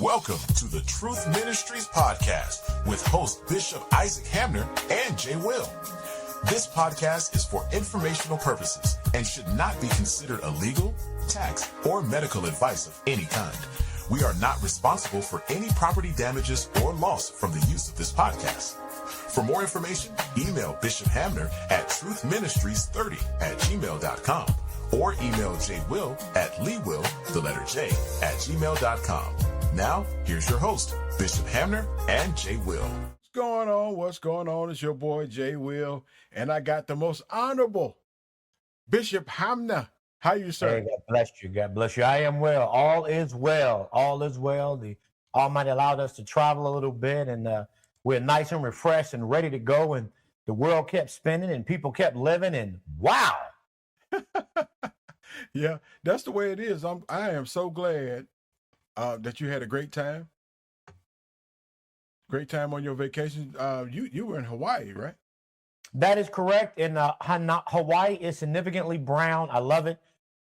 Welcome to the Truth Ministries podcast with host Bishop Isaach Hamner and Jay Will. This podcast is for informational purposes and should not be considered a legal, tax, or medical advice of any kind. We are not responsible for any property damages or loss from the use of this podcast. For more information, email Bishop Hamner at truthministries30@gmail.com or email jwill at leewillj @gmail.com. Now, here's your host, Bishop Hamner and Jay Will. What's going on? It's your boy, Jay Will, and I got the most honorable Bishop Hamner. How you, sir? Hey, God bless you. God bless you. I am well. All is well. All is well. The Almighty allowed us to travel a little bit, and we're nice and refreshed and ready to go, and the world kept spinning, and people kept living, and wow. Yeah, that's the way it is. I am so glad that you had a great time. Great time on your vacation. You were in Hawaii, right? That is correct. And Hawaii is significantly brown. I love it.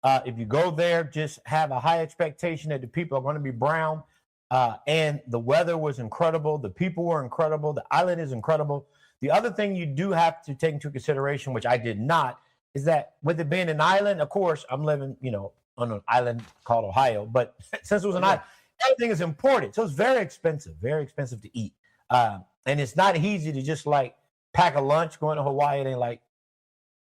If you go there, just have a high expectation that the people are going to be brown. And the weather was incredible. The people were incredible. The island is incredible. The other thing you do have to take into consideration, which I did not, is that with it being an island, of course, I'm living, on an island called Ohio, but since it was an island, everything is imported. So it's very expensive to eat. And it's not easy to just like pack a lunch going to Hawaii. It ain't like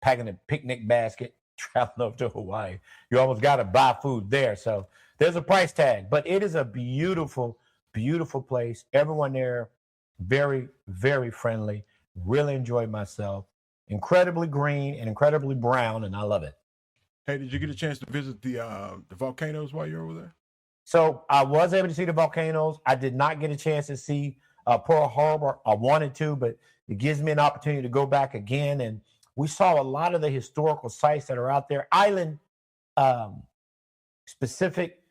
packing a picnic basket, traveling up to Hawaii. You almost got to buy food there. So there's a price tag, but it is a beautiful, beautiful place. Everyone there, very, very friendly. Really enjoyed myself. Incredibly green and incredibly brown, and I love it. Hey, did you get a chance to visit the volcanoes while you were over there? So I was able to see the volcanoes. I did not get a chance to see Pearl Harbor. I wanted to, but it gives me an opportunity to go back again. And we saw a lot of the historical sites that are out there, island specific,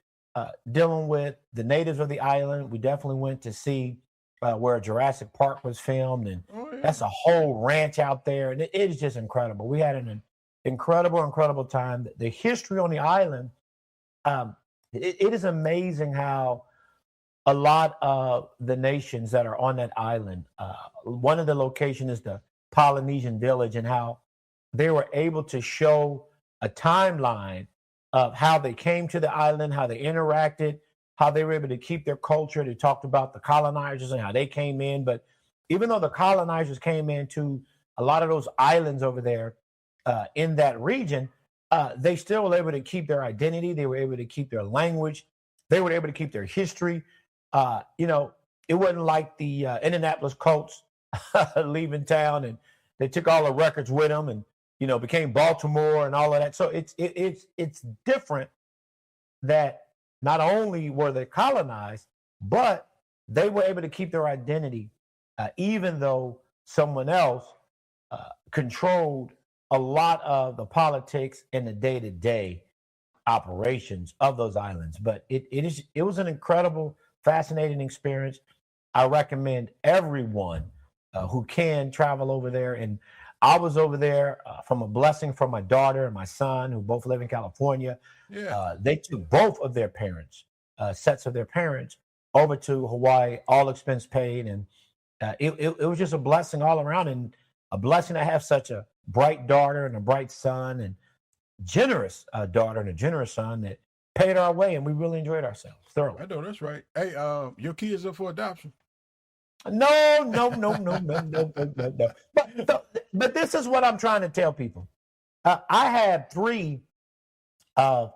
dealing with the natives of the island. We definitely went to see where Jurassic Park was filmed, and that's a whole ranch out there, and it is just incredible. We had an incredible time. The history on the island, it is amazing how a lot of the nations that are on that island, one of the locations is the Polynesian village, and how they were able to show a timeline of how they came to the island, how they interacted, how they were able to keep their culture. They talked about the colonizers and how they came in. But even though the colonizers came into a lot of those islands over there in that region, they still were able to keep their identity. They were able to keep their language. They were able to keep their history. It wasn't like the Indianapolis Colts leaving town and they took all the records with them and, became Baltimore and all of that. So it's different that not only were they colonized, but they were able to keep their identity, even though someone else controlled a lot of the politics and the day-to-day operations of those islands. But it was an incredible, fascinating experience. I recommend everyone who can travel over there. And I was over there from a blessing from my daughter and my son, who both live in California. Yeah. They took both of their parents, sets of their parents, over to Hawaii, all expense paid. And it was just a blessing all around, and a blessing to have such a bright daughter and a bright son, and generous daughter and a generous son that paid our way, and we really enjoyed ourselves thoroughly. I know that's right. Hey, your kids up for adoption? No. But this is what I'm trying to tell people. I had three of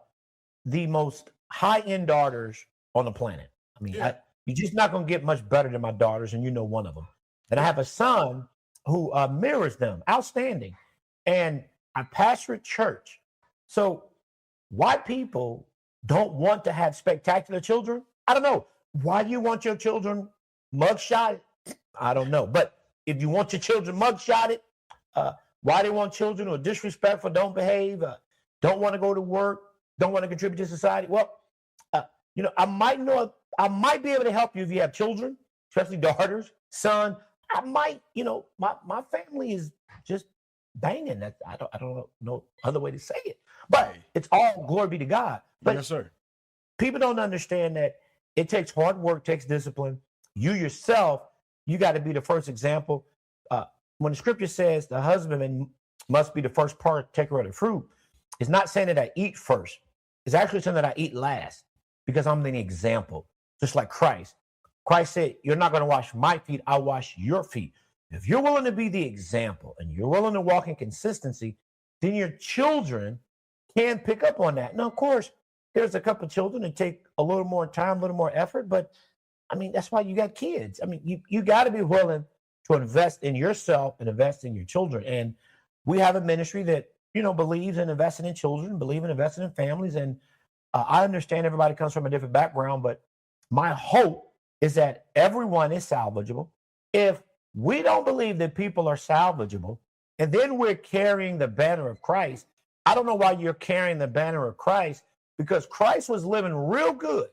the most high-end daughters on the planet. I mean, you're just not going to get much better than my daughters, and one of them. And I have a son who mirrors them, outstanding. And I pastor a church. So white people don't want to have spectacular children. I don't know. Why do you want your children mugshotted? I don't know. But if you want your children mugshotted, why they want children who are disrespectful, don't behave, don't want to go to work, don't want to contribute to society? Well, I might be able to help you if you have children, especially daughters, son. I might, my family is just banging. That I don't know other way to say it. But it's all glory be to God. But yes, sir. People don't understand that it takes hard work, takes discipline. You yourself, you got to be the first example. When the scripture says the husbandman must be the first partaker of the fruit, it's not saying that I eat first. It's actually saying that I eat last because I'm the example, just like Christ. Christ said, you're not going to wash my feet, I'll wash your feet. If you're willing to be the example and you're willing to walk in consistency, then your children can pick up on that. Now, of course, there's a couple of children that take a little more time, a little more effort, but I mean, that's why you got kids. I mean, you got to be willing to invest in yourself and invest in your children. And we have a ministry that, believes in investing in children, believe in investing in families. And I understand everybody comes from a different background, but my hope is that everyone is salvageable. If we don't believe that people are salvageable, and then we're carrying the banner of Christ, I don't know why you're carrying the banner of Christ, because Christ was living real good.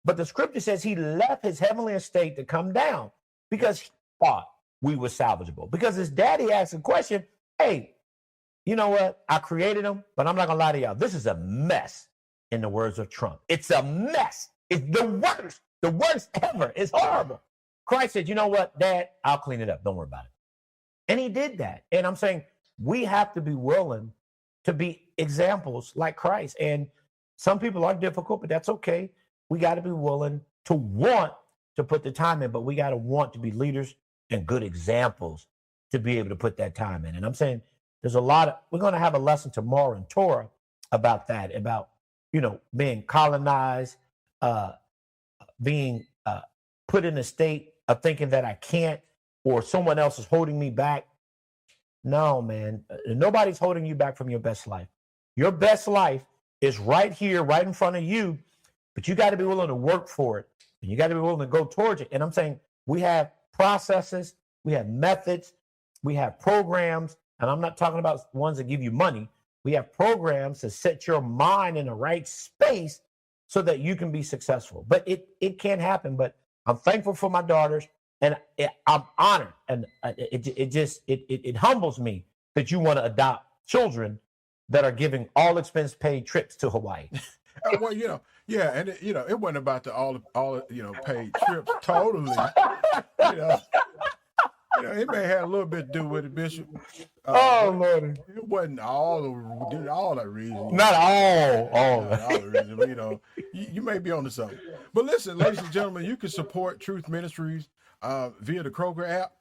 But the scripture says he left his heavenly estate to come down because he thought we were salvageable. Because his daddy asked a question, hey, you know what? I created him, but I'm not going to lie to y'all. This is a mess, in the words of Trump. It's a mess. It's the worst ever. It's horrible. Christ said, you know what, Dad, I'll clean it up. Don't worry about it. And he did that. And I'm saying we have to be willing to be examples like Christ. And some people are difficult, but that's okay. We got to be willing to want to put the time in, but we got to want to be leaders and good examples to be able to put that time in. And I'm saying there's we're going to have a lesson tomorrow in Torah about that, about, being colonized, being put in a state of thinking that I can't, or someone else is holding me back. No, man, nobody's holding you back from your best life. Your best life is right here, right in front of you, but you got to be willing to work for it. And you got to be willing to go towards it. And I'm saying we have processes, we have methods, we have programs, and I'm not talking about ones that give you money. We have programs to set your mind in the right space so that you can be successful. But it can't happen. But I'm thankful for my daughters, and I'm honored. And it humbles me that you want to adopt children that are giving all expense paid trips to Hawaii. Well, yeah, and it wasn't about the all paid trips totally. It may have a little bit to do with it, Bishop. Lord, it wasn't all the reason. Not all the reason. But, you may be onto something. But listen, ladies and gentlemen, you can support Truth Ministries via the Kroger app.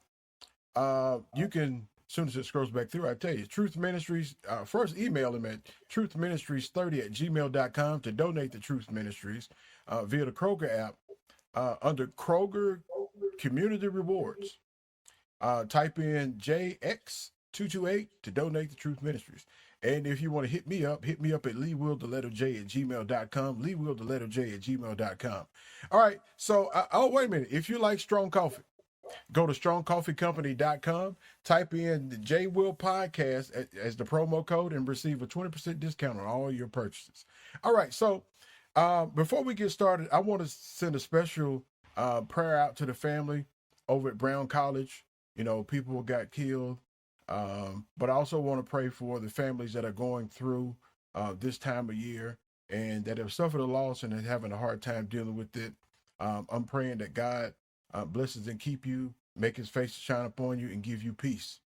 You can. As soon as it scrolls back through, I tell you, Truth Ministries, first email them at truthministries30@gmail.com to donate to Truth Ministries via the Kroger app under Kroger Community Rewards. Type in JX228 to donate to Truth Ministries. And if you want to hit me up at leewillj@gmail.com, leewillj@gmail.com. All right, so, wait a minute. If you like strong coffee, go to strongcoffeecompany.com, type in the J Will Podcast as the promo code and receive a 20% discount on all your purchases. All right, so before we get started, I want to send a special prayer out to the family over at Brown College. People got killed, but I also want to pray for the families that are going through this time of year and that have suffered a loss and are having a hard time dealing with it. I'm praying that God blesses and keep you, make his face shine upon you, and give you peace.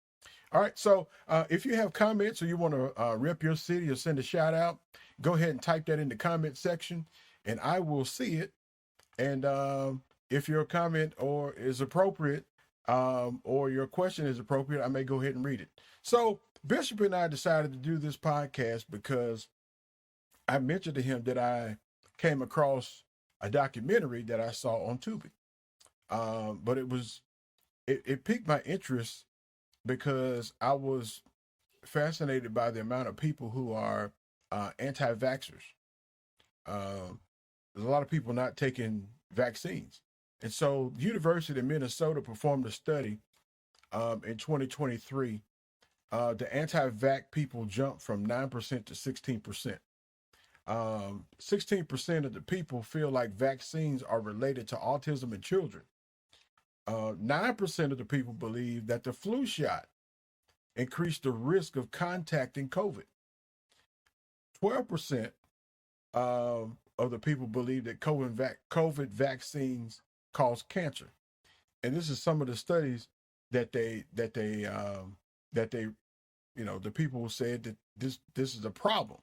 All right, so if you have comments or you want to rep your city or send a shout out, go ahead and type that in the comment section, and I will see it. And if your comment is appropriate or your question is appropriate, I may go ahead and read it. So Bishop and I decided to do this podcast because I mentioned to him that I came across a documentary that I saw on Tubi. But it piqued my interest because I was fascinated by the amount of people who are anti-vaxxers. There's a lot of people not taking vaccines. And so the University of Minnesota performed a study in 2023. The anti-vax people jumped from 9% to 16%. 16% of the people feel like vaccines are related to autism in children. 9% of the people believe that the flu shot increased the risk of contacting COVID. 12% of the people believe that COVID vaccines cause cancer. And this is some of the studies that the people said that this is a problem.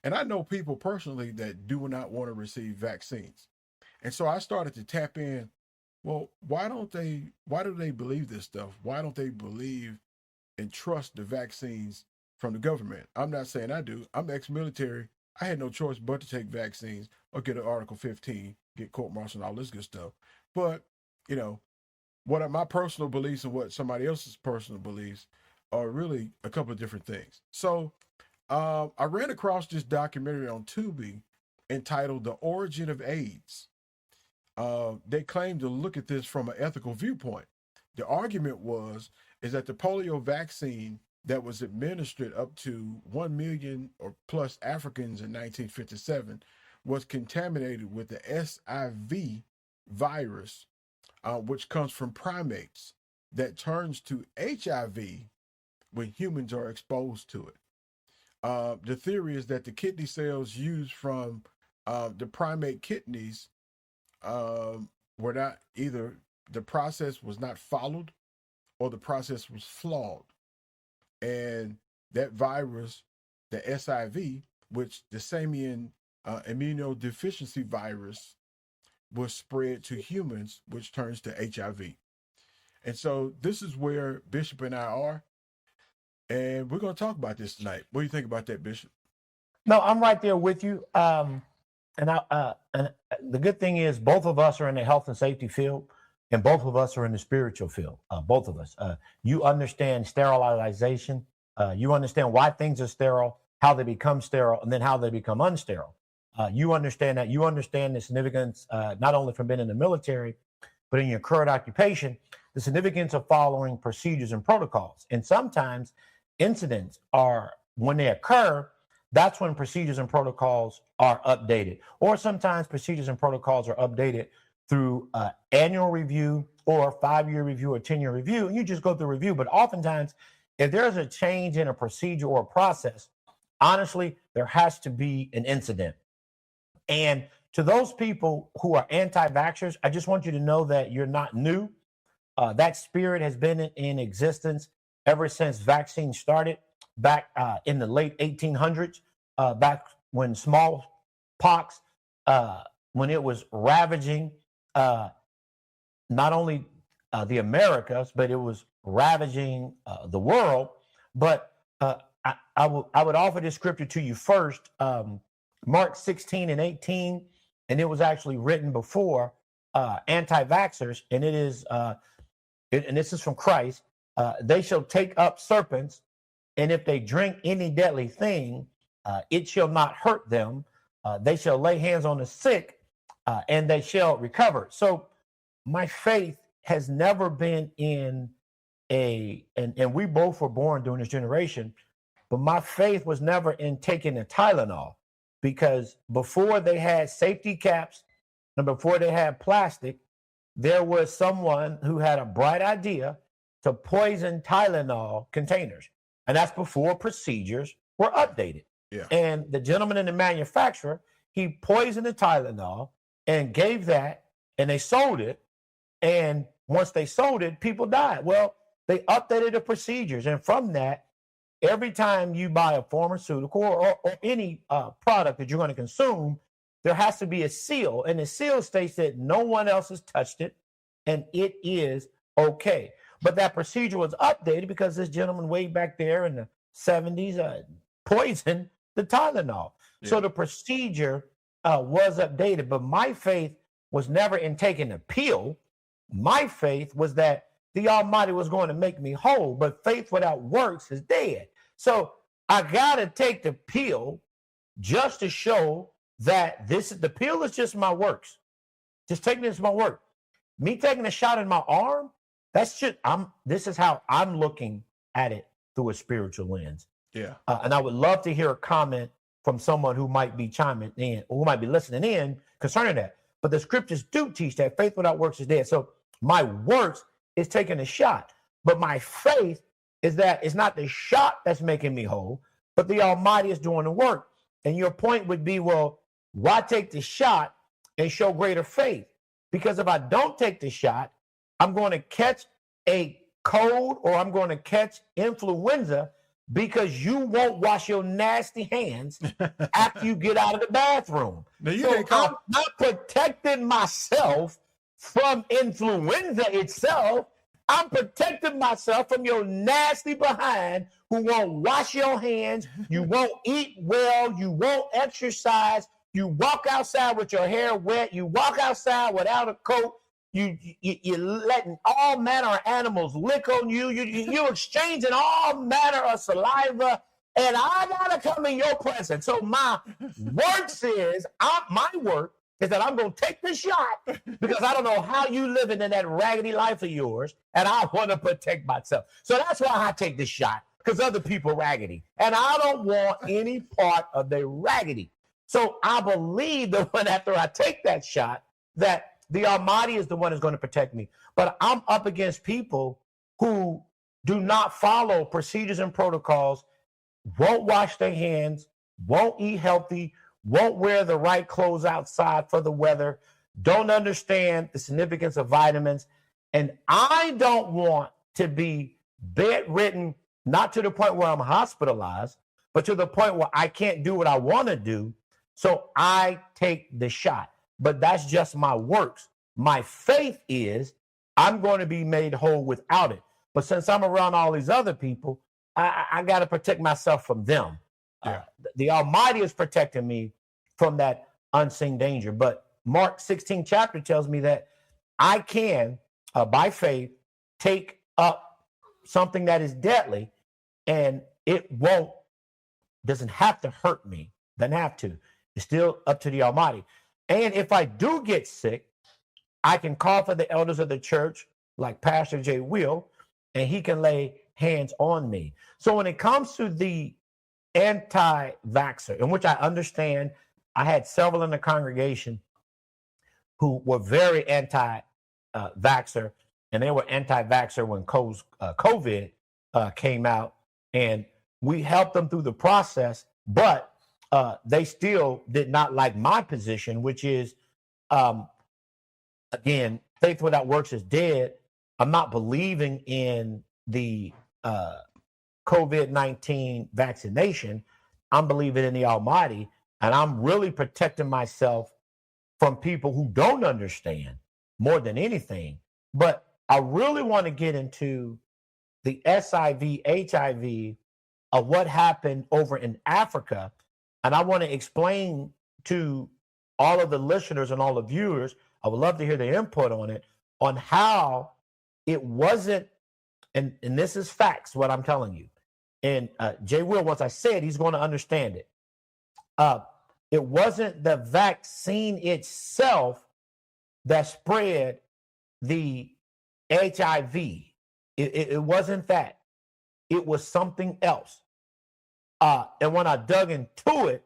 And I know people personally that do not want to receive vaccines. And so I started to tap in, well, why do they believe this stuff? Why don't they believe and trust the vaccines from the government? I'm not saying I do. I'm ex-military. I had no choice but to take vaccines or get an Article 15, get court-martialed and all this good stuff. But, what are my personal beliefs and what somebody else's personal beliefs are really a couple of different things. So I ran across this documentary on Tubi entitled The Origin of AIDS. They claim to look at this from an ethical viewpoint. The argument is that the polio vaccine that was administered up to 1 million or plus Africans in 1957 was contaminated with the SIV virus, which comes from primates, that turns to HIV when humans are exposed to it. The theory is that the kidney cells used from the primate kidneys were not, either the process was not followed or the process was flawed. And that virus, the SIV, which the simian immunodeficiency virus, was spread to humans, which turns to HIV. And so this is where Bishop and I are. And we're going to talk about this tonight. What do you think about that, Bishop? No, I'm right there with you. And the good thing is both of us are in the health and safety field, and both of us are in the spiritual field. Both of us. You understand sterilization. You understand why things are sterile, how they become sterile, and then how they become unsterile. You understand that. You understand the significance, not only from being in the military, but in your current occupation, the significance of following procedures and protocols. And sometimes incidents are, when they occur, that's when procedures and protocols are updated. Or sometimes procedures and protocols are updated through annual review or 5-year review or 10-year review. And you just go through review. But oftentimes, if there's a change in a procedure or a process, honestly, there has to be an incident. And to those people who are anti-vaxxers, I just want you to know that you're not new. That spirit has been in existence ever since vaccines started back in the late 1800s, back when smallpox, when it was ravaging not only the Americas, but it was ravaging the world. But I would offer this scripture to you first. Mark 16:18, and it was actually written before anti-vaxxers, and it is, and this is from Christ. They shall take up serpents, and if they drink any deadly thing, it shall not hurt them. They shall lay hands on the sick, and they shall recover. So my faith has never been in and we both were born during this generation, but my faith was never in taking a Tylenol. Because before they had safety caps and before they had plastic, there was someone who had a bright idea to poison Tylenol containers. And that's before procedures were updated. Yeah. And the gentleman in the manufacturer, he poisoned the Tylenol and gave that, and they sold it. And once they sold it, people died. Well, they updated the procedures. And from that, every time you buy a pharmaceutical or any product that you're going to consume, there has to be a seal. And the seal states that no one else has touched it and it is okay. But that procedure was updated because this gentleman way back there in the 70s poisoned the Tylenol. Yeah. So the procedure was updated. But my faith was never in taking a pill. My faith was that the Almighty was going to make me whole, but faith without works is dead. So I got to take the pill just to show that the pill is just my works. Just taking this as my work. Me taking a shot in my arm, this is how I'm looking at it through a spiritual lens. Yeah. And I would love to hear a comment from someone who might be chiming in or who might be listening in concerning that. But the scriptures do teach that faith without works is dead. So my works is taking a shot, but my faith is that it's not the shot that's making me whole, but the Almighty is doing the work. And your point would be, well, Why take the shot and show greater faith? Because if I don't take the shot, I'm going to catch a cold or I'm going to catch influenza because you won't wash your nasty hands after you get out of the bathroom. So I'm not protecting myself from influenza itself. I'm protecting myself from your nasty behind who won't wash your hands. You won't eat well. You won't exercise. You walk outside with your hair wet. You walk outside without a coat. You're letting all manner of animals lick on you. You're exchanging all manner of saliva. And I got to come in your presence. So my work is that I'm going to take the shot because I don't know how you living in that raggedy life of yours, and I want to protect myself. So that's why I take the shot, because other people raggedy, and I don't want any part of their raggedy. So I believe that when after I take that shot, that the Almighty is the one who's going to protect me. But I'm up against people who do not follow procedures and protocols, won't wash their hands, won't eat healthy, won't wear the right clothes outside for the weather, don't understand the significance of vitamins. And I don't want to be bedridden, not to the point where I'm hospitalized, but to the point where I can't do what I want to do. So I take the shot. But that's just my works. My faith is I'm going to be made whole without it. But since I'm around all these other people, I got to protect myself from them. Yeah. The Almighty is protecting me from that unseen danger. But Mark 16 chapter tells me that I can, by faith, take up something that is deadly, and it doesn't have to hurt me. Doesn't have to. It's still up to the Almighty. And if I do get sick, I can call for the elders of the church, like Pastor J. Will, and he can lay hands on me. So when it comes to the anti-vaxxer, in which I understand, I had several in the congregation who were very anti-vaxxer, and they were anti-vaxxer when COVID came out, and we helped them through the process, but they still did not like my position, which is, again, faith without works is dead. I'm not believing in the COVID-19 vaccination. I'm believing in the Almighty, and I'm really protecting myself from people who don't understand more than anything. But I really want to get into the SIV, HIV of what happened over in Africa. And I want to explain to all of the listeners and all the viewers, I would love to hear their input on it, on how it wasn't, and this is facts, what I'm telling you. And Jay Will, once I say it, he's going to understand it. It wasn't the vaccine itself that spread the HIV. It wasn't that. It was something else. And when I dug into it,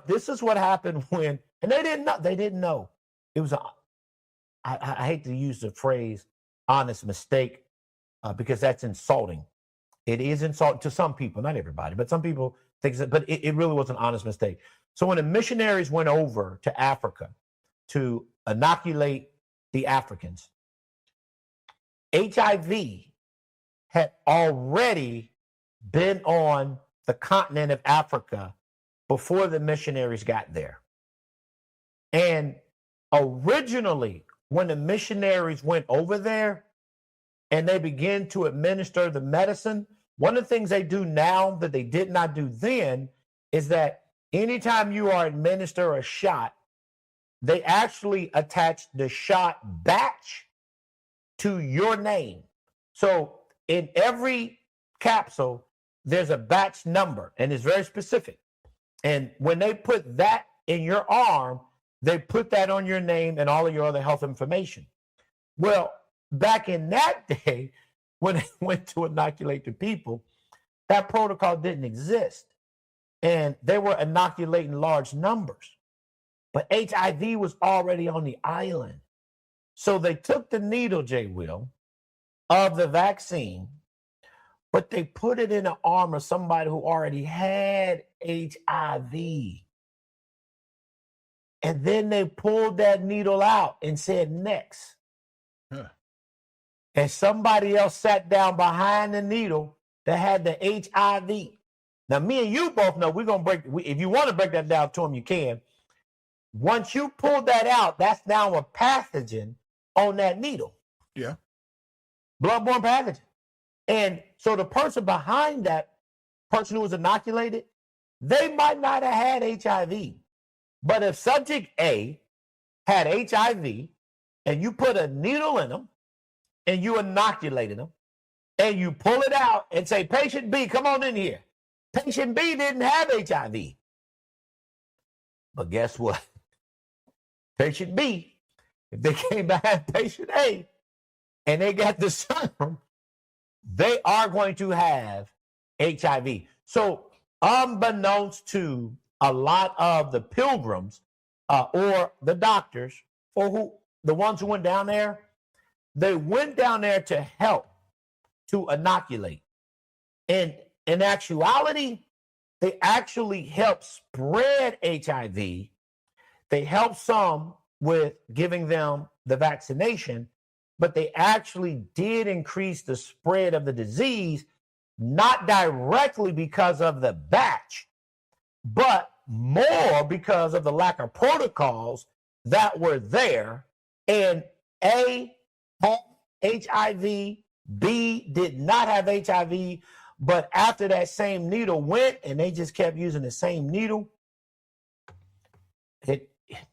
this is what happened when, and they didn't know. It was I hate to use the phrase honest mistake because that's insulting. It is insulting to some people, not everybody, but some people think that, but it really was an honest mistake. So when the missionaries went over to Africa to inoculate the Africans, HIV had already been on the continent of Africa before the missionaries got there. And originally, when the missionaries went over there and they began to administer the medicine, one of the things they do now that they did not do then is that anytime you are administer a shot, they actually attach the shot batch to your name. So in every capsule, there's a batch number, and it's very specific. And when they put that in your arm, they put that on your name and all of your other health information. Well, back in that day, when they went to inoculate the people, that protocol didn't exist. And they were inoculating large numbers. But HIV was already on the island. So they took the needle, J. Will, of the vaccine, but they put it in the arm of somebody who already had HIV. And then they pulled that needle out and said, next. Huh. And somebody else sat down behind the needle that had the HIV. Now, me and you both know we're going to if you want to break that down to them, you can. Once you pull that out, that's now a pathogen on that needle. Yeah. Bloodborne pathogen. And so the person behind that person who was inoculated, they might not have had HIV. But if subject A had HIV and you put a needle in them and you inoculated them and you pull it out and say, patient B, come on in here. Patient B didn't have HIV. But guess what? Patient B, if they came behind patient A and they got the serum, they are going to have HIV. So unbeknownst to a lot of the pilgrims or the doctors or the ones who went down there, they went down there to help to inoculate. And in actuality, they actually helped spread HIV. They helped some with giving them the vaccination, but they actually did increase the spread of the disease, not directly because of the batch, but more because of the lack of protocols that were there. And A had HIV, B did not have HIV, but after that same needle went and they just kept using the same needle,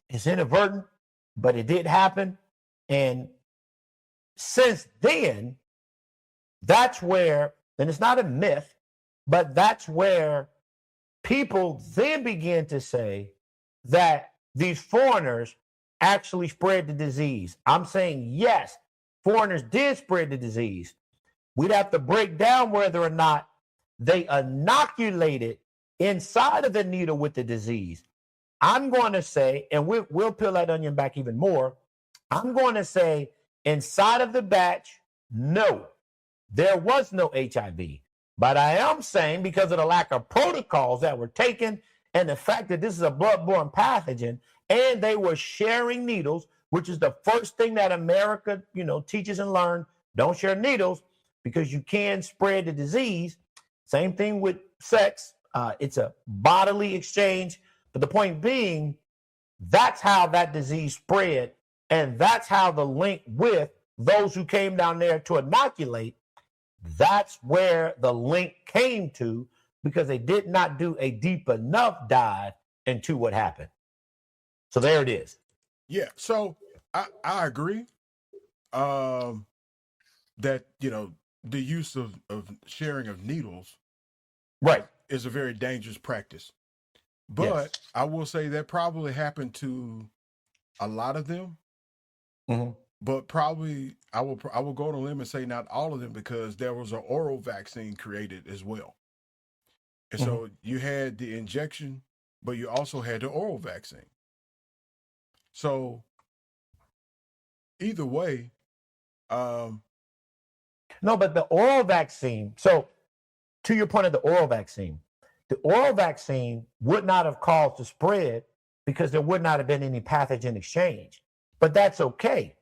it's inadvertent, but it did happen. And since then, that's where, and it's not a myth, but that's where people then began to say that these foreigners actually spread the disease. I'm saying, yes, foreigners did spread the disease. We'd have to break down whether or not they inoculated inside of the needle with the disease. I'm going to say, and we'll peel that onion back even more. I'm going to say inside of the batch, no, there was no HIV. But I am saying because of the lack of protocols that were taken and the fact that this is a bloodborne pathogen and they were sharing needles, which is the first thing that America, teaches and learns. Don't share needles because you can spread the disease. Same thing with sex. It's a bodily exchange. But the point being, that's how that disease spread. And that's how the link with those who came down there to inoculate, that's where the link came to, because they did not do a deep enough dive into what happened. So there it is. Yeah. So I agree that, the use of sharing of needles right is a very dangerous practice. But yes. I will say that probably happened to a lot of them. Mm-hmm. But probably I will go on a limb and say not all of them, because there was an oral vaccine created as well. And so you had the injection, but you also had the oral vaccine. So either way, no, but the oral vaccine. So to your point of the oral vaccine would not have caused the spread because there would not have been any pathogen exchange. But that's okay.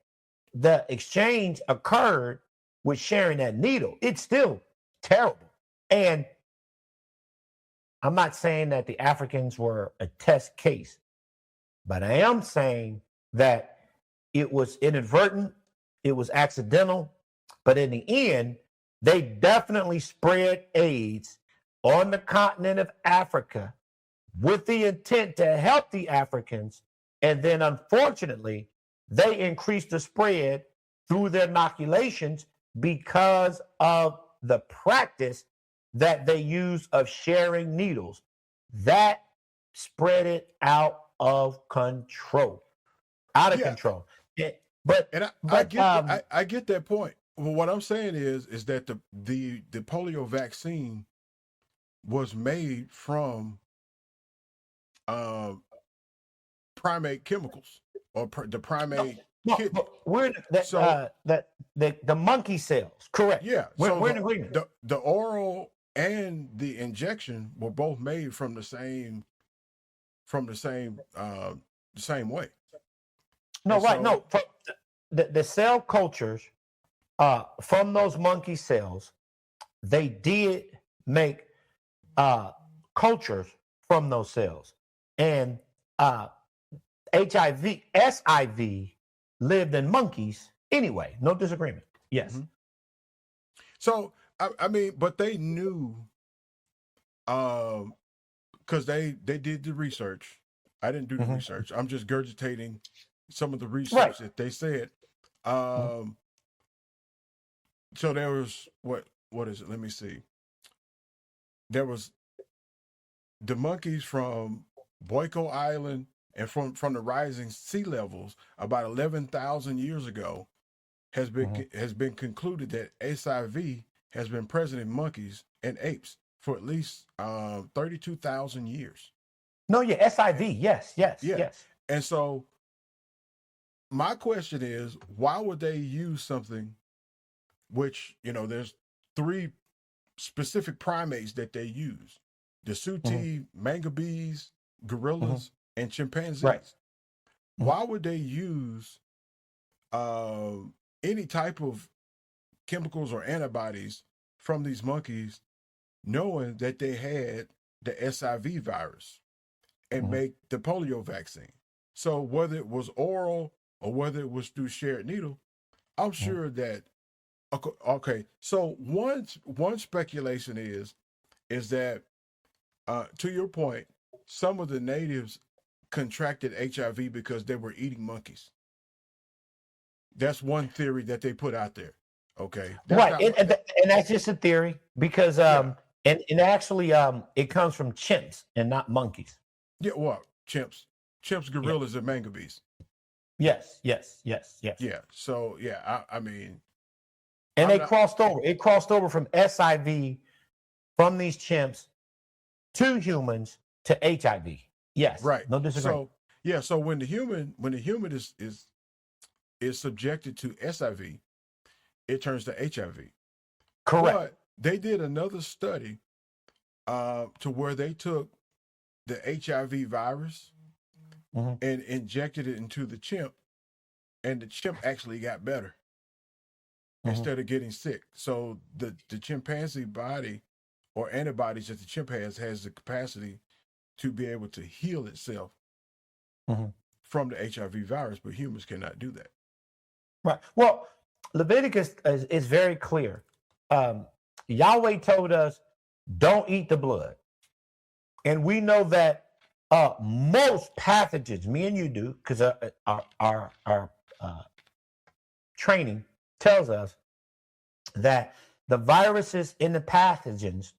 The exchange occurred with sharing that needle. It's still terrible. And I'm not saying that the Africans were a test case, but I am saying that it was inadvertent, it was accidental, but in the end, they definitely spread AIDS on the continent of Africa with the intent to help the Africans. And then unfortunately, they increased the spread through their inoculations because of the practice that they use of sharing needles. That spread it out of control. Control. I get that point. Well, what I'm saying is that the polio vaccine was made from primate chemicals, or the primate kidney. We're the monkey cells, correct? Yeah, we're in agreement. The oral and the injection were both made from the same the same way. No, And right. so- No, the cell cultures from those monkey cells, they did make cultures from those cells. And HIV, SIV lived in monkeys anyway. No disagreement. Yes. Mhm. So I mean, but they knew, because they did the research. I didn't do the Mhm. research. I'm just gurgitating some of the research Right. that they said. So there was what is it? Let me see. There was the monkeys from Boyko Island and from the rising sea levels about 11,000 years ago has been concluded that SIV has been present in monkeys and apes for at least 32,000 years. No, yeah, SIV. Yes, yes, Yeah. yes. And so my question is, why would they use something which, there's 3 specific primates that they use: the Suti, mangabees, gorillas, and chimpanzees. Right. Why would they use any type of chemicals or antibodies from these monkeys, knowing that they had the SIV virus and make the polio vaccine? So whether it was oral or whether it was through shared needle, I'm sure that, okay. So one speculation is that, to your point, some of the natives contracted HIV because they were eating monkeys. That's one theory that they put out there. Okay. Right. And that's just a theory because and actually it comes from chimps and not monkeys. Yeah, well, chimps, gorillas, and mangabees. Yes. Yeah. So I mean, and they crossed over. It crossed over from SIV from these chimps to humans to HIV. Yes. Right. No disagreement. So when the human is subjected to SIV, it turns to HIV. Correct. But they did another study to where they took the HIV virus and injected it into the chimp, and the chimp actually got better instead of getting sick. So the chimpanzee body or antibodies that the chimp has the capacity to be able to heal itself from the HIV virus, but humans cannot do that. Right. Well, Leviticus is very clear. Yahweh told us, don't eat the blood. And we know that most pathogens, me and you do, because our training tells us that the viruses and the pathogens,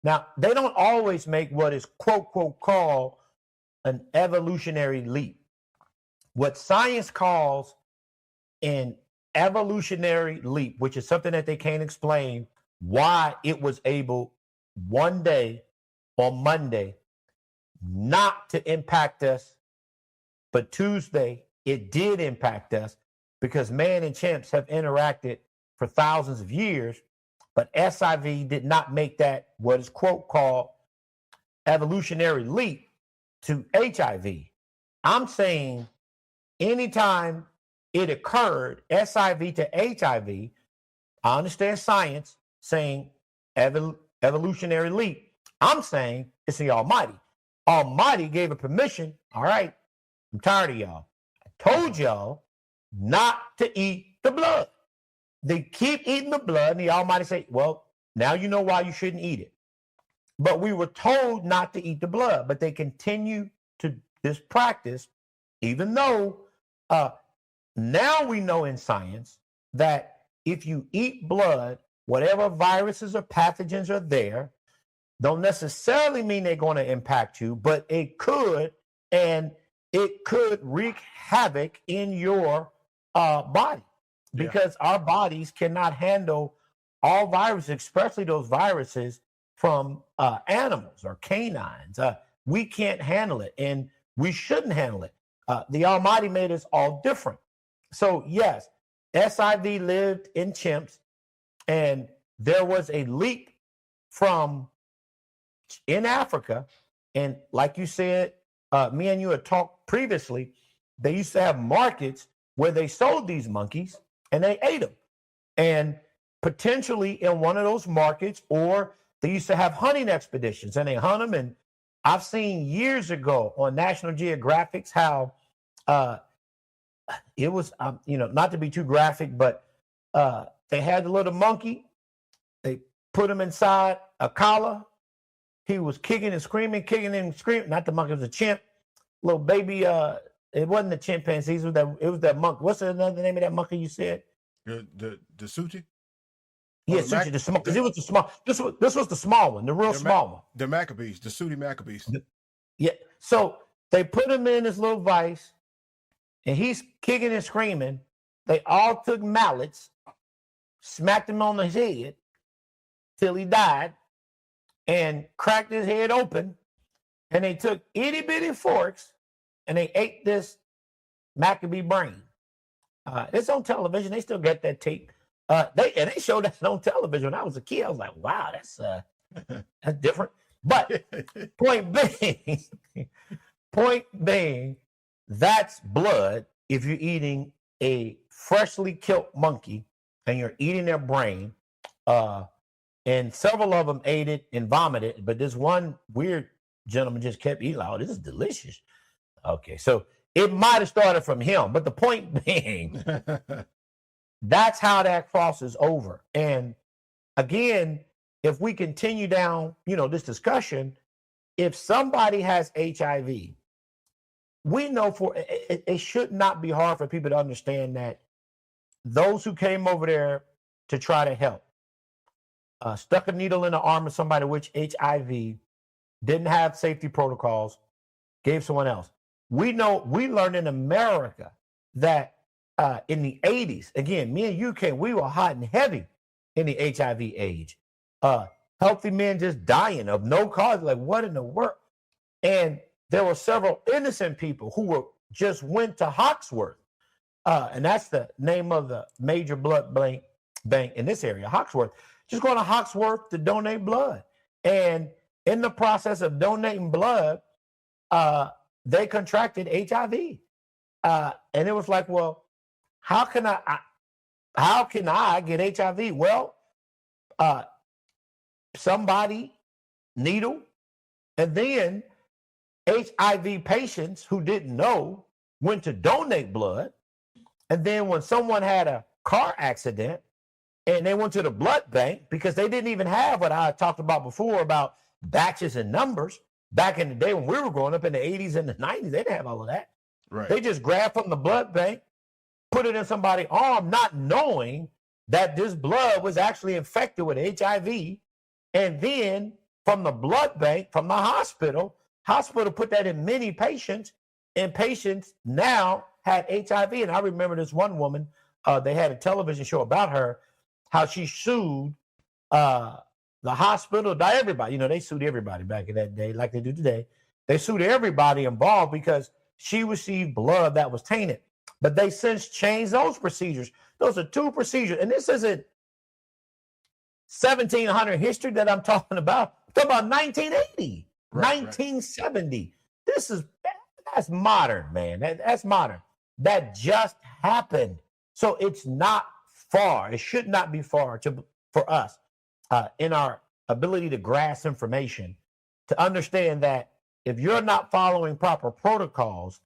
now, they don't always make what is quote, quote, called an evolutionary leap. What science calls an evolutionary leap, which is something that they can't explain why it was able one day on Monday not to impact us, but Tuesday it did impact us because man and chimps have interacted for thousands of years, but SIV did not make that what is quote called evolutionary leap to HIV. I'm saying anytime it occurred, SIV to HIV, I understand science saying evolutionary leap. I'm saying it's the Almighty. Almighty gave a permission. All right, I'm tired of y'all. I told y'all not to eat the blood. They keep eating the blood, and the Almighty say, well, now you know why you shouldn't eat it. But we were told not to eat the blood, but they continue to this practice, even though now we know in science that if you eat blood, whatever viruses or pathogens are there, don't necessarily mean they're going to impact you, but it could, and it could wreak havoc in your body because our bodies cannot handle all viruses, especially those viruses from animals or canines. We can't handle it, and we shouldn't handle it. The Almighty made us all different. So yes, SIV lived in chimps, and there was a leap from in Africa. And like you said, me and you had talked previously, they used to have markets where they sold these monkeys and they ate them. And potentially in one of those markets, or they used to have hunting expeditions and they hunt them. And I've seen years ago on National Geographic how it was, not to be too graphic, but they had the little monkey. They put him inside a collar. He was kicking and screaming. Not the monkey, it was a chimp. Little baby, it wasn't the chimpanzees, it was that monkey. What's another name of that monkey you said? The Suchi? Yeah, Suchi, the small, because it was the small. This was the small one, the real small one. The Maccabees, the Sooty Maccabees. Yeah. So they put him in this little vice, and he's kicking and screaming. They all took mallets, smacked him on the head till he died, and cracked his head open. And they took itty bitty forks, and they ate this Maccabee brain. It's on television. They still get that tape. They showed that on television when I was a kid. I was like, wow, that's different. But point being, that's blood. If you're eating a freshly killed monkey and you're eating their brain, and several of them ate it and vomited, but this one weird gentleman just kept eating. Oh, this is delicious. Okay, so it might have started from him, but the point being, that's how that crosses over. And again, if we continue down, this discussion, if somebody has HIV, we know it should not be hard for people to understand that those who came over there to try to help, stuck a needle in the arm of somebody with HIV, didn't have safety protocols, gave someone else. We learned in America that in the 80s, again, me and you we were hot and heavy in the HIV age. Healthy men just dying of no cause. Like, what in the world? And there were several innocent people who just went to Hawksworth. And that's the name of the major blood bank in this area, Hawksworth. Just going to Hawksworth to donate blood. And in the process of donating blood, they contracted HIV. And it was like, well, how can I get HIV? Well, somebody needle, and then HIV patients who didn't know went to donate blood. And then when someone had a car accident and they went to the blood bank, because they didn't even have what I talked about before about batches and numbers. Back in the day when we were growing up in the 80s and the 90s, they didn't have all of that. Right. They just grabbed from the blood bank, put it in somebody's arm, not knowing that this blood was actually infected with HIV. And then from the blood bank, from the hospital put that in many patients, and patients now had HIV. And I remember this one woman, they had a television show about her, how she sued the hospital, not everybody. They sued everybody back in that day like they do today. They sued everybody involved because she received blood that was tainted. But they since changed those procedures. Those are two procedures. And this isn't 1700 history that I'm talking about. I'm talking about 1980, right, 1970. Right. That's modern, man. That's modern. That just happened. So it's not far. It should not be far for us in our ability to grasp information, to understand that if you're not following proper protocols,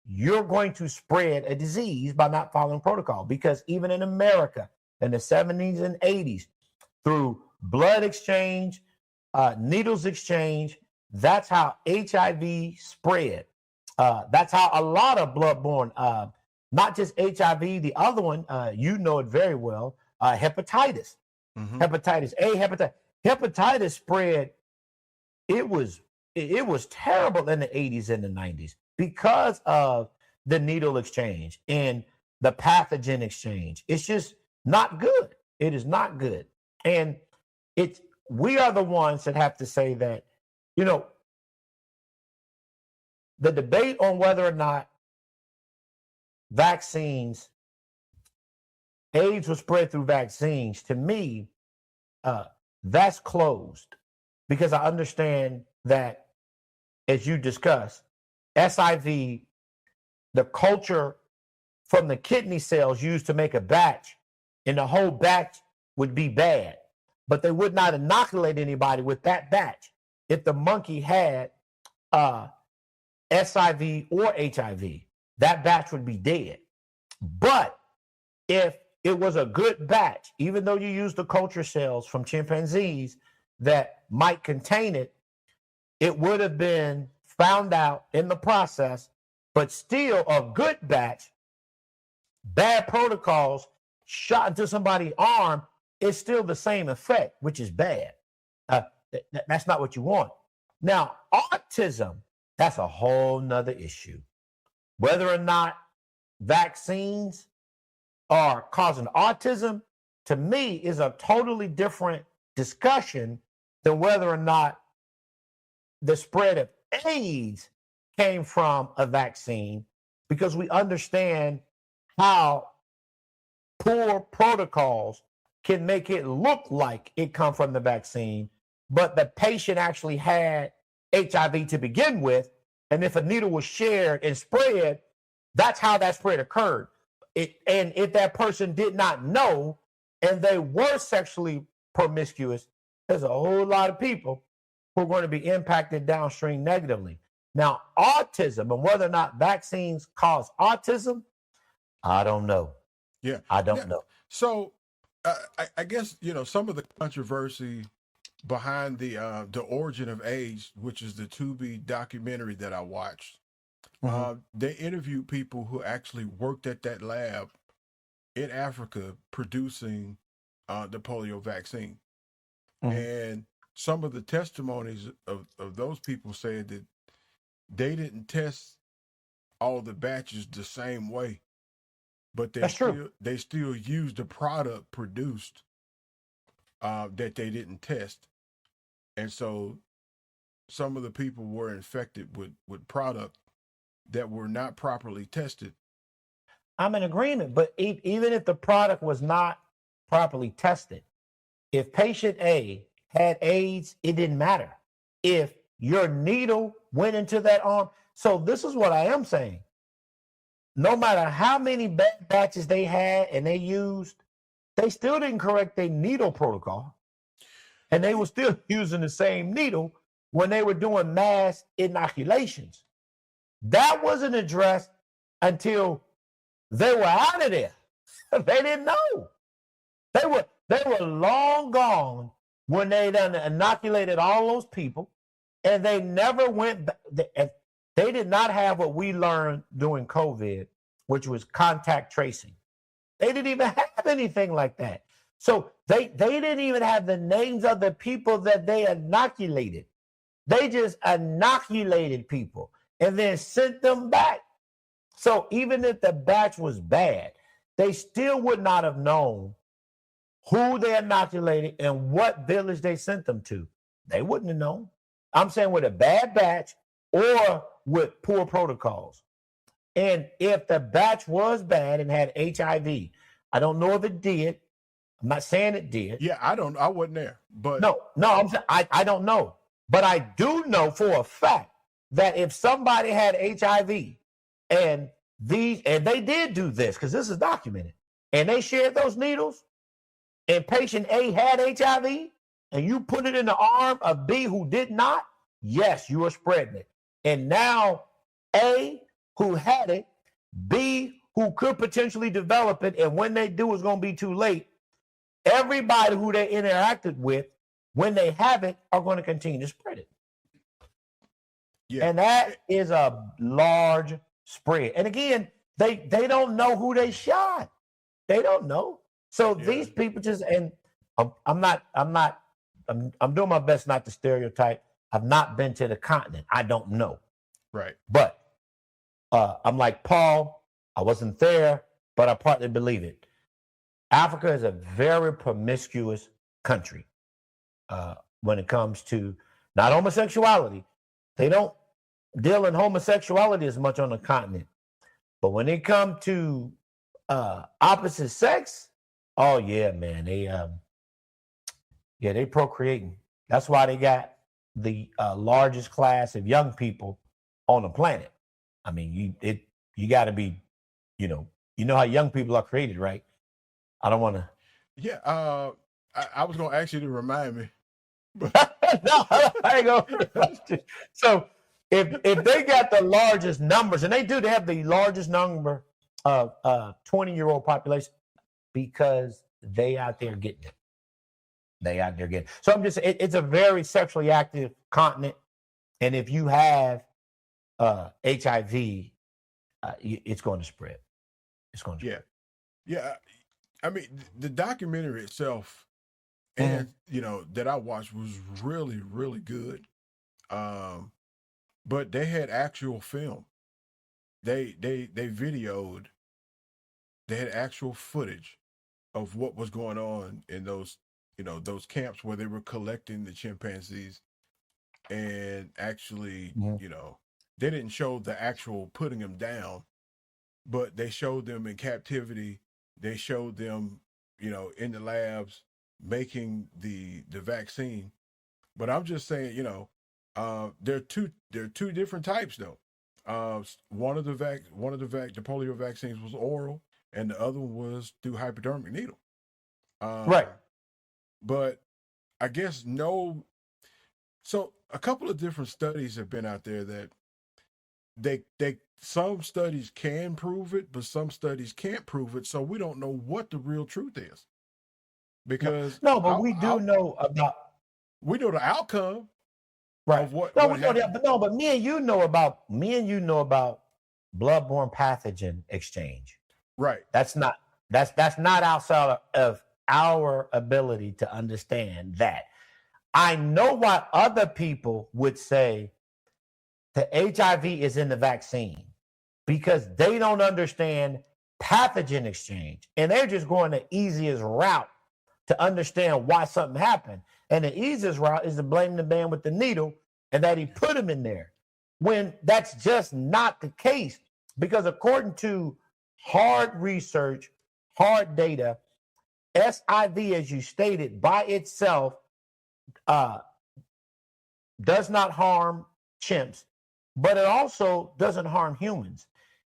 you're going to spread a disease by not following protocol. Because even in America in the 70s and 80s, through blood exchange, needles exchange, that's how HIV spread. That's how a lot of bloodborne, not just HIV, the other one, you know it very well, hepatitis. Mm-hmm. Hepatitis A, hepatitis spread. It was terrible in the 80s and the 90s because of the needle exchange and the pathogen exchange. It's just not good. It is not good. And we are the ones that have to say that, the debate on whether or not vaccines, AIDS was spread through vaccines, to me, that's closed, because I understand that, as you discussed, SIV the culture from the kidney cells used to make a batch, and the whole batch would be bad. But they would not inoculate anybody with that batch. If the monkey had SIV or HIV, that batch would be dead. But if it was a good batch, even though you used the culture cells from chimpanzees that might contain it, it would have been found out in the process. But still, a good batch, bad protocols, shot into somebody's arm, is still the same effect, which is bad. That's not what you want. Now, autism, that's a whole nother issue. Whether or not vaccines are causing autism, to me, is a totally different discussion than whether or not the spread of AIDS came from a vaccine, because we understand how poor protocols can make it look like it come from the vaccine, but the patient actually had HIV to begin with, and if a needle was shared and spread, that's how that spread occurred. And if that person did not know and they were sexually promiscuous, there's a whole lot of people who are going to be impacted downstream negatively. Now, autism and whether or not vaccines cause autism, I don't know. Yeah, I don't know. So I guess, some of the controversy behind the origin of AIDS, which is the Tubi documentary that I watched. They interviewed people who actually worked at that lab in Africa producing the polio vaccine. And some of the testimonies of those people said that they didn't test all the batches the same way, but they still used the product produced that they didn't test. And so some of the people were infected with product that were not properly tested. I'm in agreement, but even if the product was not properly tested, if patient A had AIDS, it didn't matter. If your needle went into that arm. So this is what I am saying. No matter how many bad batches they had and they used, they still didn't correct their needle protocol. And they were still using the same needle when they were doing mass inoculations. That wasn't addressed until they were out of there. They didn't know. They were long gone when they done inoculated all those people, and they never went back. They did not have what we learned during COVID, which was contact tracing. They didn't even have anything like that. So they didn't even have the names of the people that they inoculated. They just inoculated people and then sent them back. So even if the batch was bad, they still would not have known who they inoculated and what village they sent them to. They wouldn't have known. I'm saying with a bad batch or with poor protocols. And if the batch was bad and had HIV, I don't know if it did. I'm not saying it did. Yeah, I wasn't there. But no, I don't know. But I do know for a fact that if somebody had HIV and they did do this, because this is documented, and they shared those needles, and patient A had HIV, and you put it in the arm of B who did not, yes, you are spreading it. And now A, who had it, B, who could potentially develop it, and when they do, it's going to be too late. Everybody who they interacted with, when they have it, are going to continue to spread it. Yeah. And that is a large spread. And again, they don't know who they shot. They don't know. So these people just, and I'm doing my best not to stereotype. I've not been to the continent. I don't know. Right. But I'm like Paul, I wasn't there, but I partly believe it. Africa is a very promiscuous country when it comes to not homosexuality. They don't deal in homosexuality as much on the continent. But when it comes to opposite sex, oh yeah, man, they procreating. That's why they got the largest class of young people on the planet. I mean, you got to be, you know how young people are created, right? I don't want to. Yeah. I was going to ask you to remind me. No, I ain't gonna. So if they got the largest numbers, and they have the largest number of 20-year-old population, because they out there getting it. They out there getting it. So I'm just, it's a very sexually active continent, and if you have HIV, it's going to spread. It's going to spread. Yeah. I mean, the documentary itself, and that I watched was really, really good. But they had actual film. They videoed. They had actual footage of what was going on in those camps where they were collecting the chimpanzees, and actually, they didn't show the actual putting them down, but they showed them in captivity. They showed them, in the labs making the vaccine. But I'm just saying, there are two different types though. One of the polio vaccines was oral, and the other one was through hypodermic needle. Right. But I guess no. So a couple of different studies have been out there that some studies can prove it, but some studies can't prove it. So we don't know what the real truth is. Because but we do know about. We know the outcome. Right. Of what we know happened. that, but me and you know about bloodborne pathogen exchange. Right. That's not outside of our ability to understand that. I know why other people would say the HIV is in the vaccine, because they don't understand pathogen exchange, and they're just going the easiest route to understand why something happened. And the easiest route is to blame the man with the needle and that he put him in there, when that's just not the case. Because according to hard research, hard data, SIV, as you stated, by itself does not harm chimps, but it also doesn't harm humans.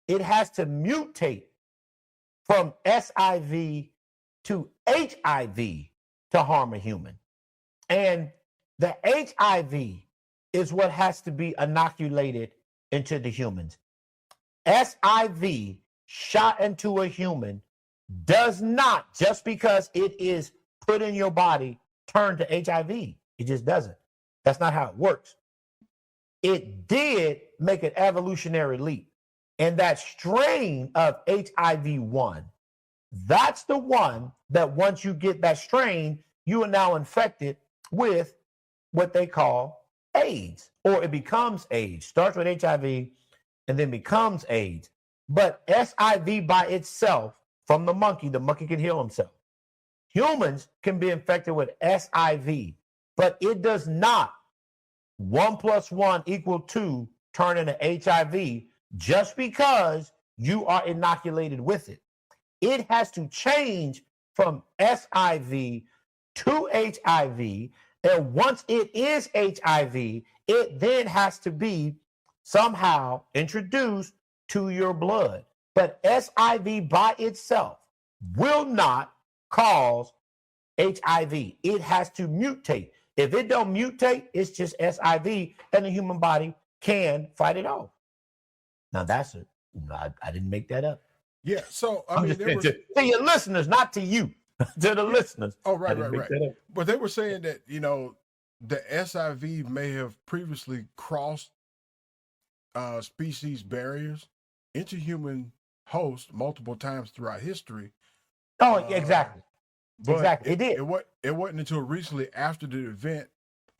It has to mutate from SIV to HIV to harm a human. And the HIV is what has to be inoculated into the humans. SIV shot into a human does not, just because it is put in your body, turn to HIV. It just doesn't. That's not how it works. It did make an evolutionary leap. And that strain of HIV-1, that's the one that once you get that strain, you are now infected with what they call AIDS, or it becomes AIDS. Starts with HIV and then becomes AIDS. But SIV by itself, from the monkey can heal himself. Humans can be infected with SIV, but it does not 1 + 1 = 2 turn into HIV just because you are inoculated with it. It has to change from SIV to HIV. And once it is HIV, it then has to be somehow introduced to your blood. But SIV by itself will not cause HIV. It has to mutate. If it don't mutate, it's just SIV, and the human body can fight it off. Now that's it. I didn't make that up. Yeah. So I mean, to your listeners, not to you, to the listeners. Oh, right. But they were saying that the SIV may have previously crossed species barriers into human hosts multiple times throughout history. Oh, exactly. Exactly. It did. It wasn't until recently, after the event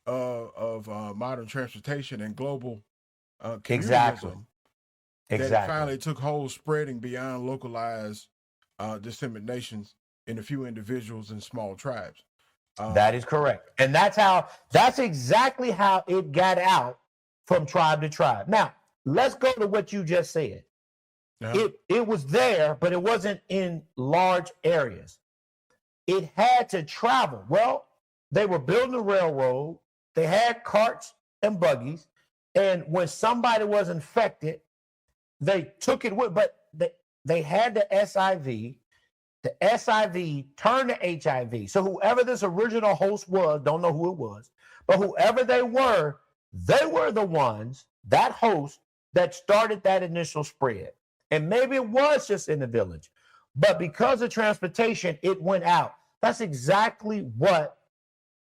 of modern transportation and global communism, that it finally took hold, spreading beyond localized disseminations in a few individuals and small tribes. That is correct. And that's exactly how it got out from tribe to tribe. Now, let's go to what you just said. It was there, but it wasn't in large areas. It had to travel. Well, they were building a railroad. They had carts and buggies. And when somebody was infected, they took it with, but they had the SIV. The SIV turned to HIV. So whoever this original host was, don't know who it was, but whoever they were the ones, that host, that started that initial spread. And maybe it was just in the village, but because of transportation, it went out. That's exactly what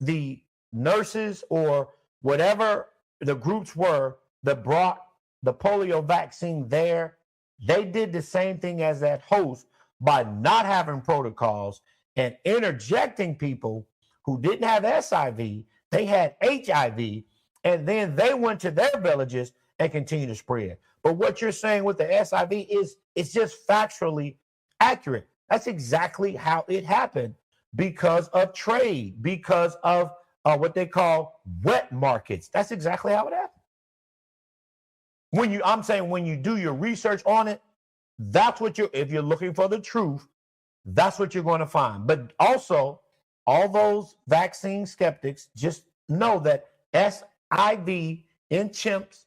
the nurses or whatever the groups were that brought the polio vaccine there. They did the same thing as that host by not having protocols and interjecting people who didn't have SIV. They had HIV, and then they went to their villages and continued to spread. But what you're saying with the SIV it's just factually accurate. That's exactly how it happened, because of trade, because of what they call wet markets. That's exactly how it happened. I'm saying when you do your research on it, that's what if you're looking for the truth, that's what you're going to find. But also, all those vaccine skeptics, just know that SIV in chimps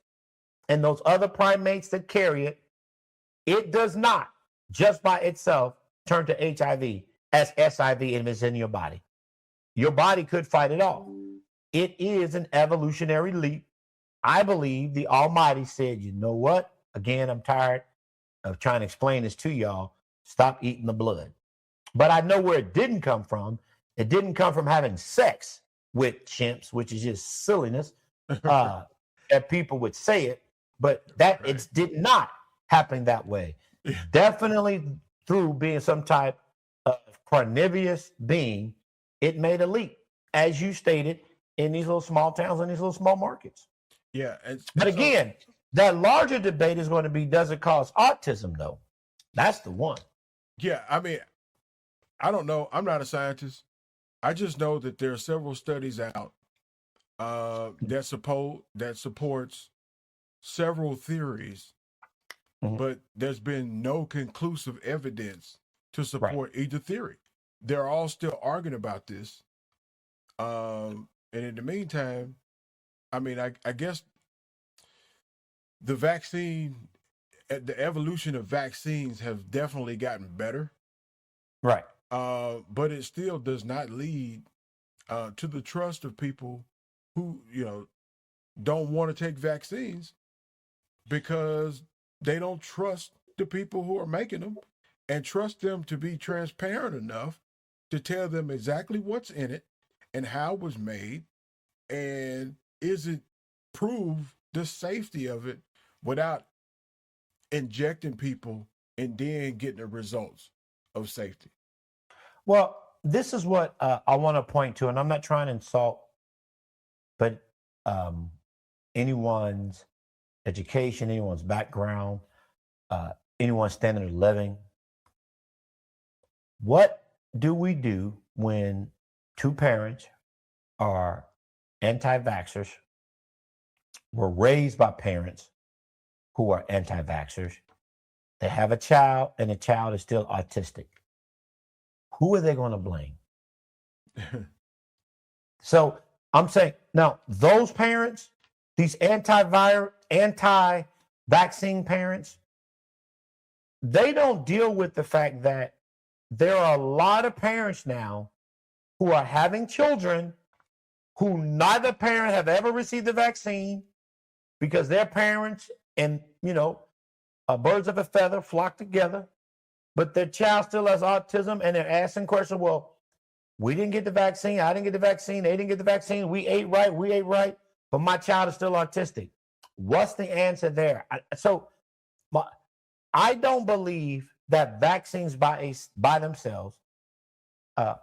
and those other primates that carry it, it does not just by itself turn to HIV as SIV if it's in your body. Your body could fight it off. It is an evolutionary leap. I believe the Almighty said, you know what? Again, I'm tired of trying to explain this to y'all. Stop eating the blood. But I know where it didn't come from. It didn't come from having sex with chimps, which is just silliness. That people would say it, but that it did not happen that way. Definitely through being some type of carnivorous being, it made a leap, as you stated, in these little small towns and these little small markets. Yeah. But again, that larger debate is going to be, does it cause autism, though? That's the one. Yeah, I mean, I don't know. I'm not a scientist. I just know that there are several studies out that supports several theories, but there's been no conclusive evidence to support either theory. They're all still arguing about this. And in the meantime, I mean, I guess the evolution of vaccines have definitely gotten better. Right. But it still does not lead to the trust of people who, don't want to take vaccines because they don't trust the people who are making them and trust them to be transparent enough to tell them exactly what's in it and how it was made, and is it prove the safety of it without injecting people and then getting the results of safety. Well, this is what I want to point to, and I'm not trying to insult, but anyone's education, anyone's background, anyone's standard of living. What do we do when two parents are anti-vaxxers, were raised by parents who are anti-vaxxers, they have a child and the child is still autistic? Who are they going to blame? So I'm saying, now, those parents, these anti-vaccine parents, they don't deal with the fact that there are a lot of parents now who are having children who neither parent have ever received the vaccine because their parents and, birds of a feather flock together, but their child still has autism, and they're asking questions, well, we didn't get the vaccine, I didn't get the vaccine, they didn't get the vaccine, we ate right, but my child is still autistic. What's the answer there? I don't believe that vaccines by themselves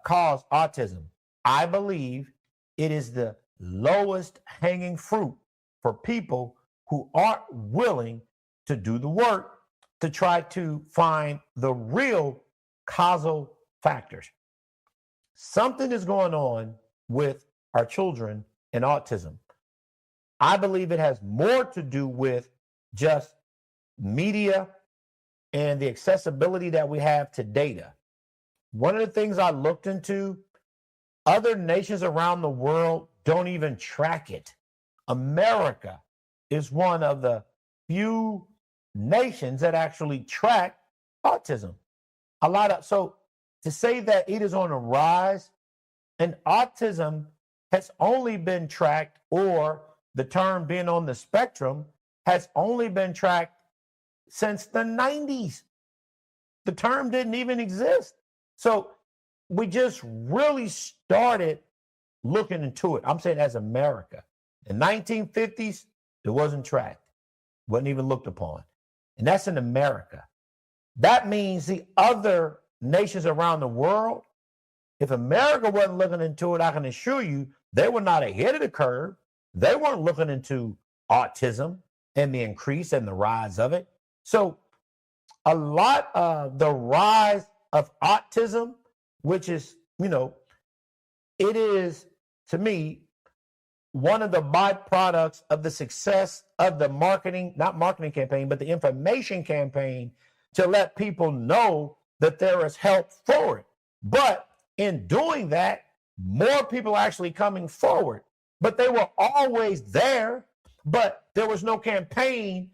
cause autism. I believe it is the lowest hanging fruit for people who aren't willing to do the work to try to find the real causal factors. Something is going on with our children and autism. I believe it has more to do with just media and the accessibility that we have to data. One of the things I looked into, other nations around the world don't even track it. America is one of the few nations that actually track autism. So to say that it is on a rise, and autism has only been tracked, or the term being on the spectrum has only been tracked since the 90s. The term didn't even exist. So we just really started looking into it. I'm saying as America. In the 1950s, it wasn't tracked, wasn't even looked upon. And that's in America. That means the other nations around the world, if America wasn't looking into it, I can assure you they were not ahead of the curve. They weren't looking into autism and the increase and the rise of it. So a lot of the rise of autism, which is, it is, to me, one of the byproducts of the success of the not marketing campaign, but the information campaign to let people know that there is help for it. But in doing that, more people are actually coming forward. But they were always there, but there was no campaign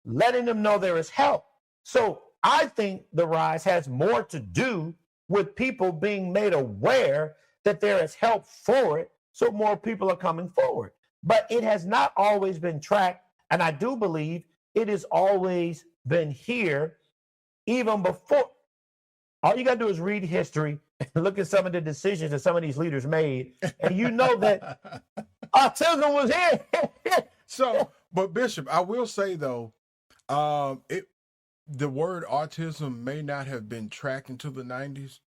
letting them know there is help. So I think the rise has more to do with people being made aware that there is help for it, so more people are coming forward. But it has not always been tracked, and I do believe it has always been here even before. All you got to do is read history and look at some of the decisions that some of these leaders made, and you know that autism was here. So, but Bishop, I will say though, the word autism may not have been tracked until the 90s,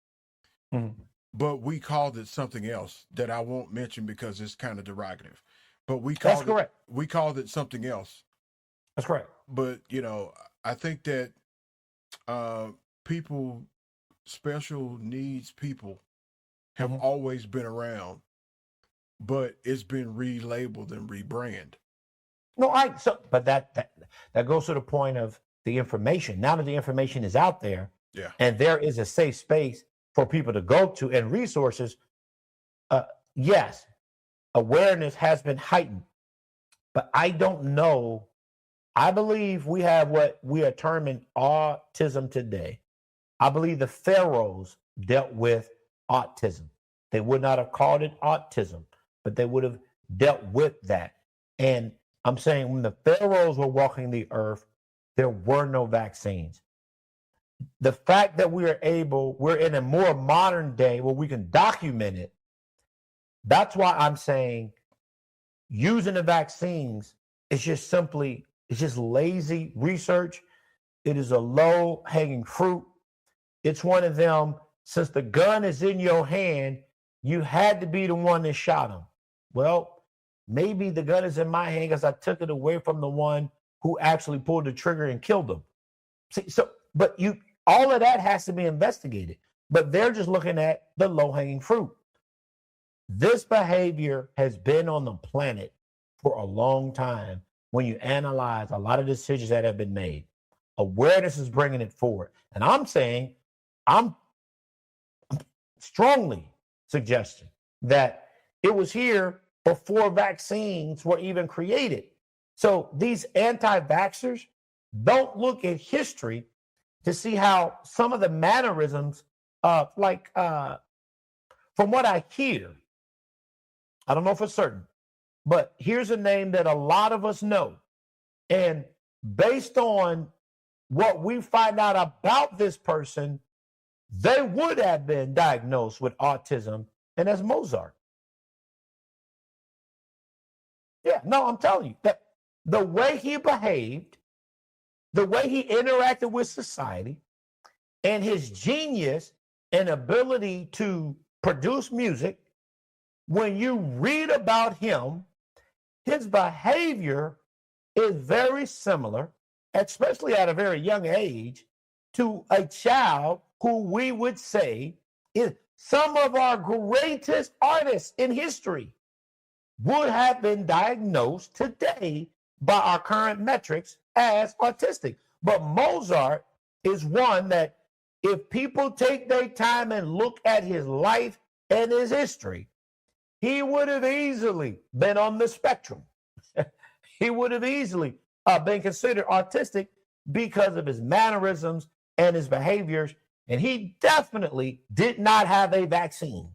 but we called it something else that I won't mention because it's kind of derogative. But we called it something else. That's correct. But I think that special needs people have always been around, but it's been relabeled and rebranded. But that goes to the point of the information. Now that the information is out there, and there is a safe space for people to go to and resources, yes, awareness has been heightened. But I don't know. I believe we have what we are terming autism today. I believe the pharaohs dealt with autism. They would not have called it autism, but they would have dealt with that. And I'm saying when the pharaohs were walking the earth, there were no vaccines. The fact that we're in a more modern day where we can document it, that's why I'm saying using the vaccines is just lazy research. It is a low-hanging fruit. It's one of them, since the gun is in your hand, you had to be the one that shot him. Well, maybe the gun is in my hand because I took it away from the one who actually pulled the trigger and killed him. All of that has to be investigated. But they're just looking at the low-hanging fruit. This behavior has been on the planet for a long time when you analyze a lot of decisions that have been made. Awareness is bringing it forward. And I'm saying, I'm strongly suggesting that it was here before vaccines were even created. So these anti-vaxxers don't look at history to see how some of the mannerisms, from what I hear, I don't know for certain, but here's a name that a lot of us know. And based on what we find out about this person, they would have been diagnosed with autism, and that's Mozart. Yeah, no, I'm telling you that the way he behaved, the way he interacted with society, and his genius and ability to produce music, when you read about him, his behavior is very similar, especially at a very young age, to a child who we would say is some of our greatest artists in history would have been diagnosed today by our current metrics as autistic. But Mozart is one that if people take their time and look at his life and his history, he would have easily been on the spectrum. He would have easily been considered autistic because of his mannerisms and his behaviors. And he definitely did not have a vaccine.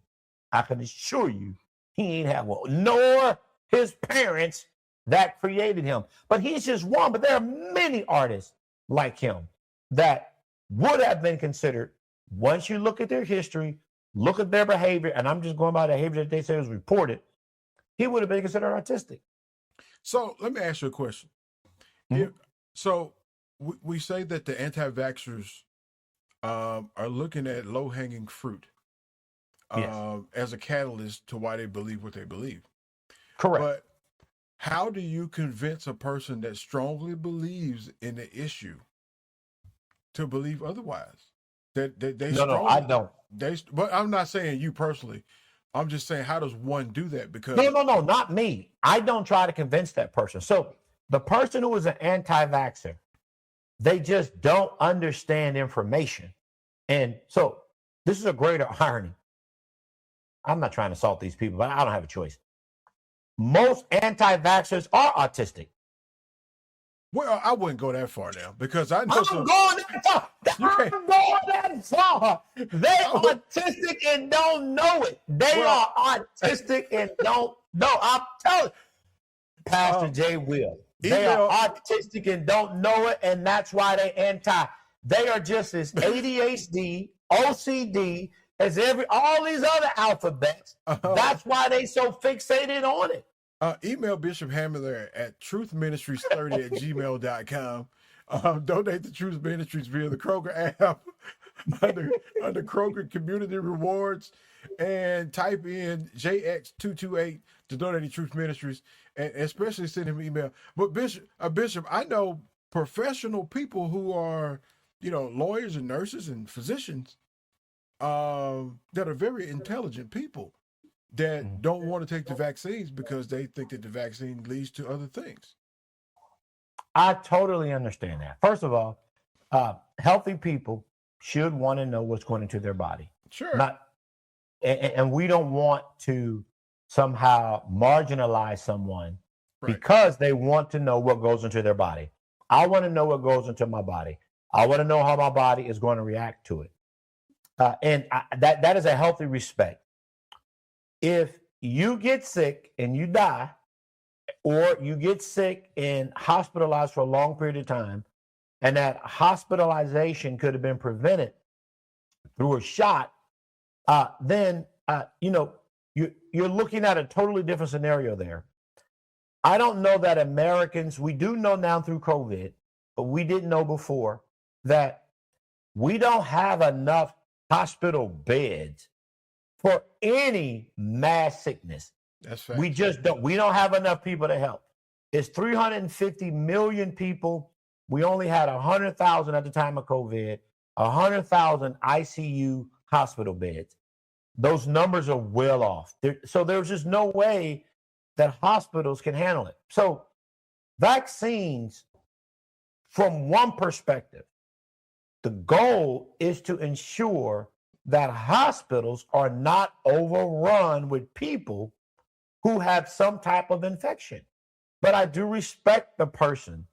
I can assure you he ain't have one, nor his parents that created him. But he's just one. But there are many artists like him that would have been considered, once you look at their history, look at their behavior, and I'm just going by the behavior that they say was reported, he would have been considered artistic. So let me ask you a question. So we say that the anti-vaxxers are looking at low-hanging fruit as a catalyst to why they believe what they believe. Correct. But how do you convince a person that strongly believes in the issue to believe otherwise? That they No, I don't. But I'm not saying you personally. I'm just saying, how does one do that? Because No, not me. I don't try to convince that person. So the person who is an anti-vaxxer, they just don't understand information. And so this is a greater irony. I'm not trying to assault these people, but I don't have a choice. Most anti-vaxxers are autistic. Well, I wouldn't go that far now, because I know I'm going that far. They autistic and don't know it. They are autistic and don't know. I'm telling you, Pastor J. Will. They are autistic and don't know it, and that's why they anti. They are just as ADHD, OCD as all these other alphabets. That's why they so fixated on it. Email Bishop Hamner at truthministries30@gmail.com. Donate to Truth Ministries via the Kroger app under Kroger Community Rewards, and type in JX228 to donate to Truth Ministries, and especially send him an email. But Bishop, I know professional people who are, lawyers and nurses and physicians that are very intelligent people that don't want to take the vaccines because they think that the vaccine leads to other things. I totally understand that. First of all, healthy people should want to know what's going into their body. Sure. And we don't want to somehow marginalize someone because they want to know what goes into their body. I want to know what goes into my body. I want to know how my body is going to react to it. That is a healthy respect. If you get sick and you die, or you get sick and hospitalized for a long period of time, and that hospitalization could have been prevented through a shot, then you're looking at a totally different scenario there. I don't know that Americans, we do know now through COVID, but we didn't know before, that we don't have enough hospital beds for any mass sickness. That's fact. We just don't. We don't have enough people to help. It's 350 million people. We only had 100,000 at the time of COVID, 100,000 ICU hospital beds. Those numbers are well off. So there's just no way that hospitals can handle it. So vaccines, from one perspective, the goal is to ensure that hospitals are not overrun with people who have some type of infection. But I do respect the person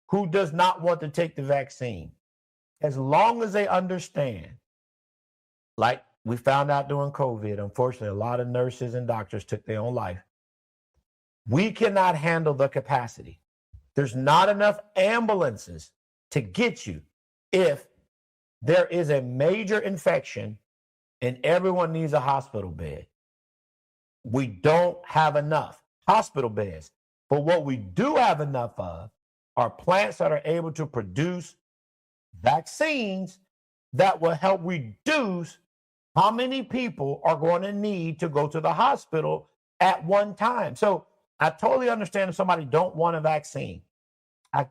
who does not want to take the vaccine, as long as they understand, like we found out during COVID, unfortunately, a lot of nurses and doctors took their own life. We cannot handle the capacity. There's not enough ambulances to get you if there is a major infection and everyone needs a hospital bed. We don't have enough hospital beds. But what we do have enough of are plants that are able to produce vaccines that will help reduce how many people are going to need to go to the hospital at one time. So I totally understand if somebody don't want a vaccine. I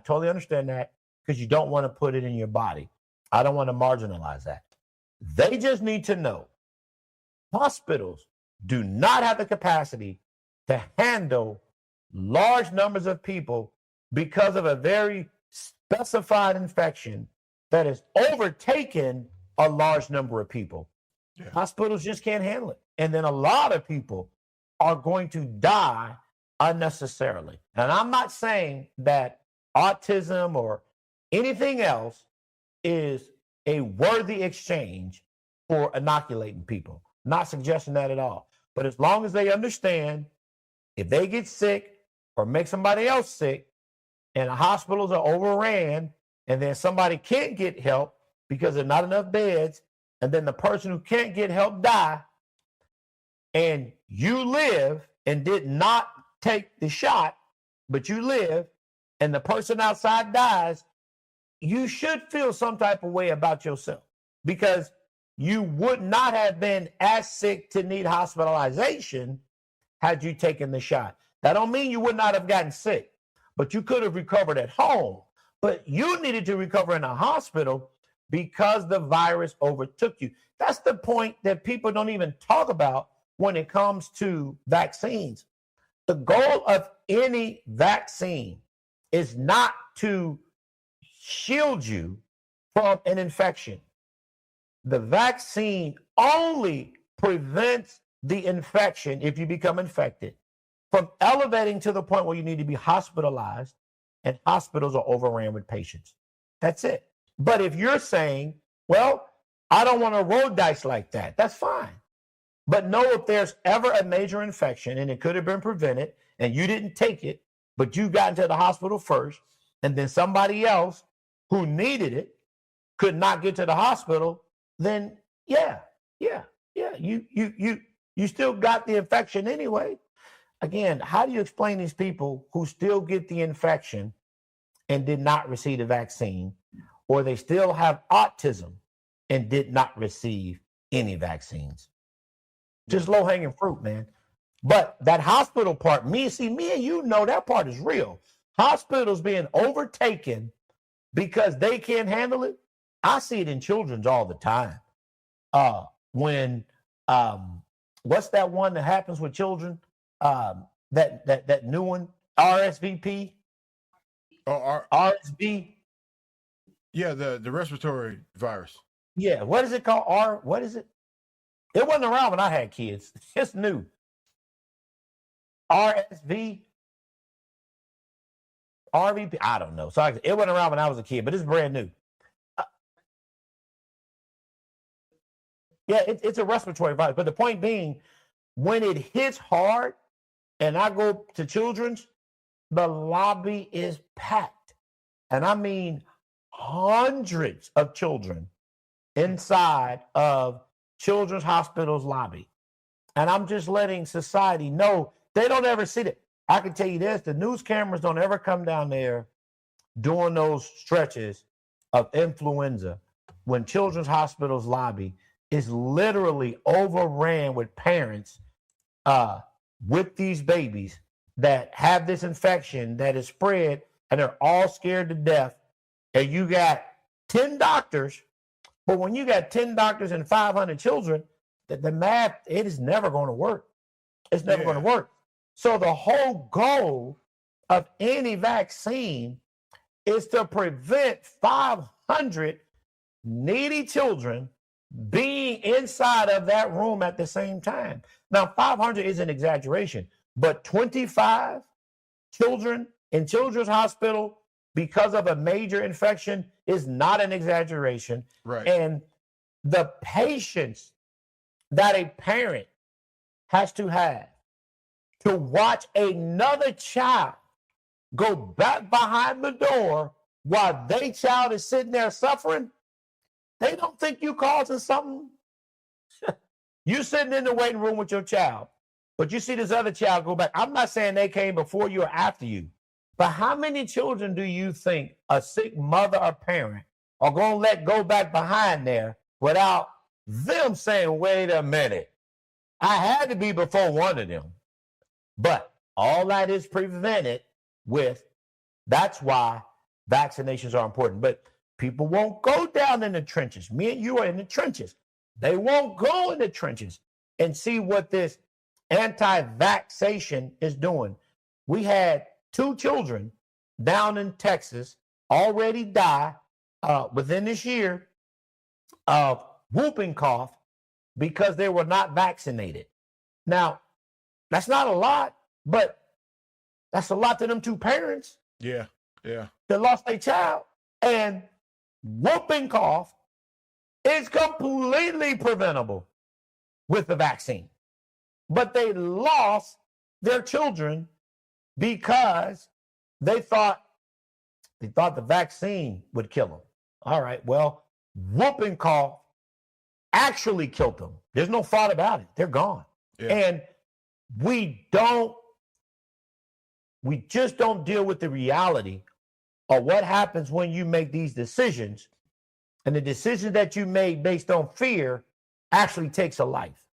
totally understand that, because you don't want to put it in your body. I don't want to marginalize that. They just need to know hospitals do not have the capacity to handle large numbers of people because of a very specified infection that has overtaken a large number of people. Yeah. Hospitals just can't handle it. And then a lot of people are going to die unnecessarily. And I'm not saying that autism or Anything else is a worthy exchange for inoculating people. Not suggesting that at all. But as long as they understand, if they get sick or make somebody else sick and the hospitals are overran and then somebody can't get help because there's not enough beds, and then the person who can't get help die, and you live and did not take the shot, but you live, and the person outside dies, you should feel some type of way about yourself, because you would not have been as sick to need hospitalization had you taken the shot. That don't mean you would not have gotten sick, but you could have recovered at home. But you needed to recover in a hospital because the virus overtook you. That's the point that people don't even talk about when it comes to vaccines. The goal of any vaccine is not to shield you from an infection. The vaccine only prevents the infection, if you become infected, from elevating to the point where you need to be hospitalized, and hospitals are overran with patients. That's it. But if you're saying, well, I don't want to roll dice like that, that's fine. But know if there's ever a major infection and it could have been prevented and you didn't take it, but you got into the hospital first, and then somebody else who needed it could not get to the hospital, then you still got the infection anyway. Again, how do you explain these people who still get the infection and did not receive the vaccine, or they still have autism and did not receive any vaccines? Just low-hanging fruit, man. But that hospital part, me and you know that part is real. Hospitals being overtaken because they can't handle it. I see it in children's all the time. When what's that one that happens with children? That new one, RSVP. RSV. Yeah, the respiratory virus. Yeah, what is it called? What is it? It wasn't around when I had kids. It's new. RSV. RVP. I don't know. So it wasn't around when I was a kid, but it's brand new. Yeah, it's a respiratory virus. But the point being, when it hits hard, and I go to children's, the lobby is packed. And I mean hundreds of children inside of children's hospitals lobby. And I'm just letting society know they don't ever see it. I can tell you this, the news cameras don't ever come down there during those stretches of influenza when children's hospitals lobby is literally overran with parents with these babies that have this infection that is spread, and they're all scared to death. And you got 10 doctors, but when you got 10 doctors and 500 children, the math, it is never going to work. It's never going to work. So the whole goal of any vaccine is to prevent 500 needy children being inside of that room at the same time. Now, 500 is an exaggeration, but 25 children in children's hospital because of a major infection is not an exaggeration. Right. And the patience that a parent has to have to watch another child go back behind the door while their child is sitting there suffering, they don't think you causing something. You sitting in the waiting room with your child, but you see this other child go back. I'm not saying they came before you or after you, but how many children do you think a sick mother or parent are going to let go back behind there without them saying, wait a minute, I had to be before one of them? But all that is prevented with, that's why vaccinations are important. But people won't go down in the trenches. Me and you are in the trenches. They won't go in the trenches and see what this anti-vaxxation is doing. We had 2 children down in Texas already die within this year of whooping cough because they were not vaccinated. Now, that's not a lot, but that's a lot to them 2 parents. Yeah. That lost their child. And whooping cough is completely preventable with the vaccine. But they lost their children because they thought the vaccine would kill them. All right, well, whooping cough actually killed them. There's no thought about it. They're gone. Yeah. And we just don't deal with the reality of what happens when you make these decisions, and the decision that you made based on fear actually takes a life.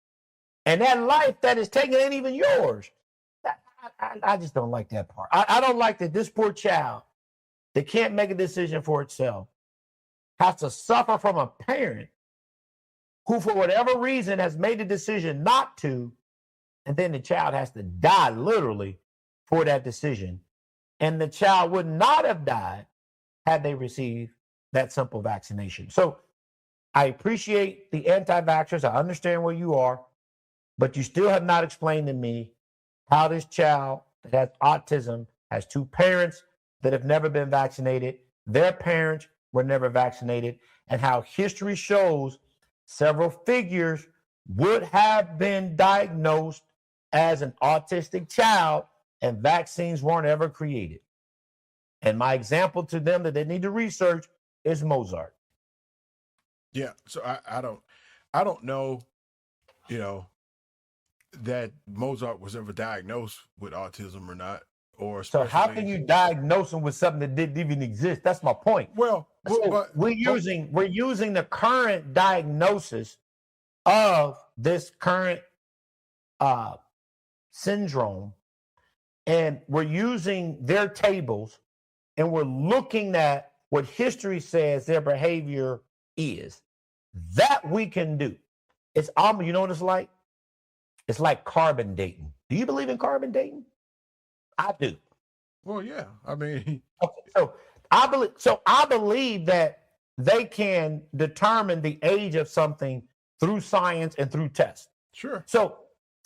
And that life that is taken ain't even yours. I just don't like that part. I don't like that this poor child that can't make a decision for itself has to suffer from a parent who, for whatever reason, has made the decision not to, and then the child has to die literally for that decision. And the child would not have died had they received that simple vaccination. So I appreciate the anti-vaxxers. I understand where you are, but you still have not explained to me how this child that has autism has two parents that have never been vaccinated, their parents were never vaccinated, and how history shows several figures would have been diagnosed as an autistic child and vaccines weren't ever created. And my example to them that they need to research is Mozart. Yeah, so I don't know, that Mozart was ever diagnosed with autism or not, or so how can you diagnose him with something that didn't even exist? That's my point. Well, but we're using the current diagnosis of this current syndrome, and we're using their tables, and we're looking at what history says their behavior is. That we can do. It's you know what it's like? It's like carbon dating. Do you believe in carbon dating? I do. Well, yeah. I mean, okay, so I believe that they can determine the age of something through science and through tests. Sure. So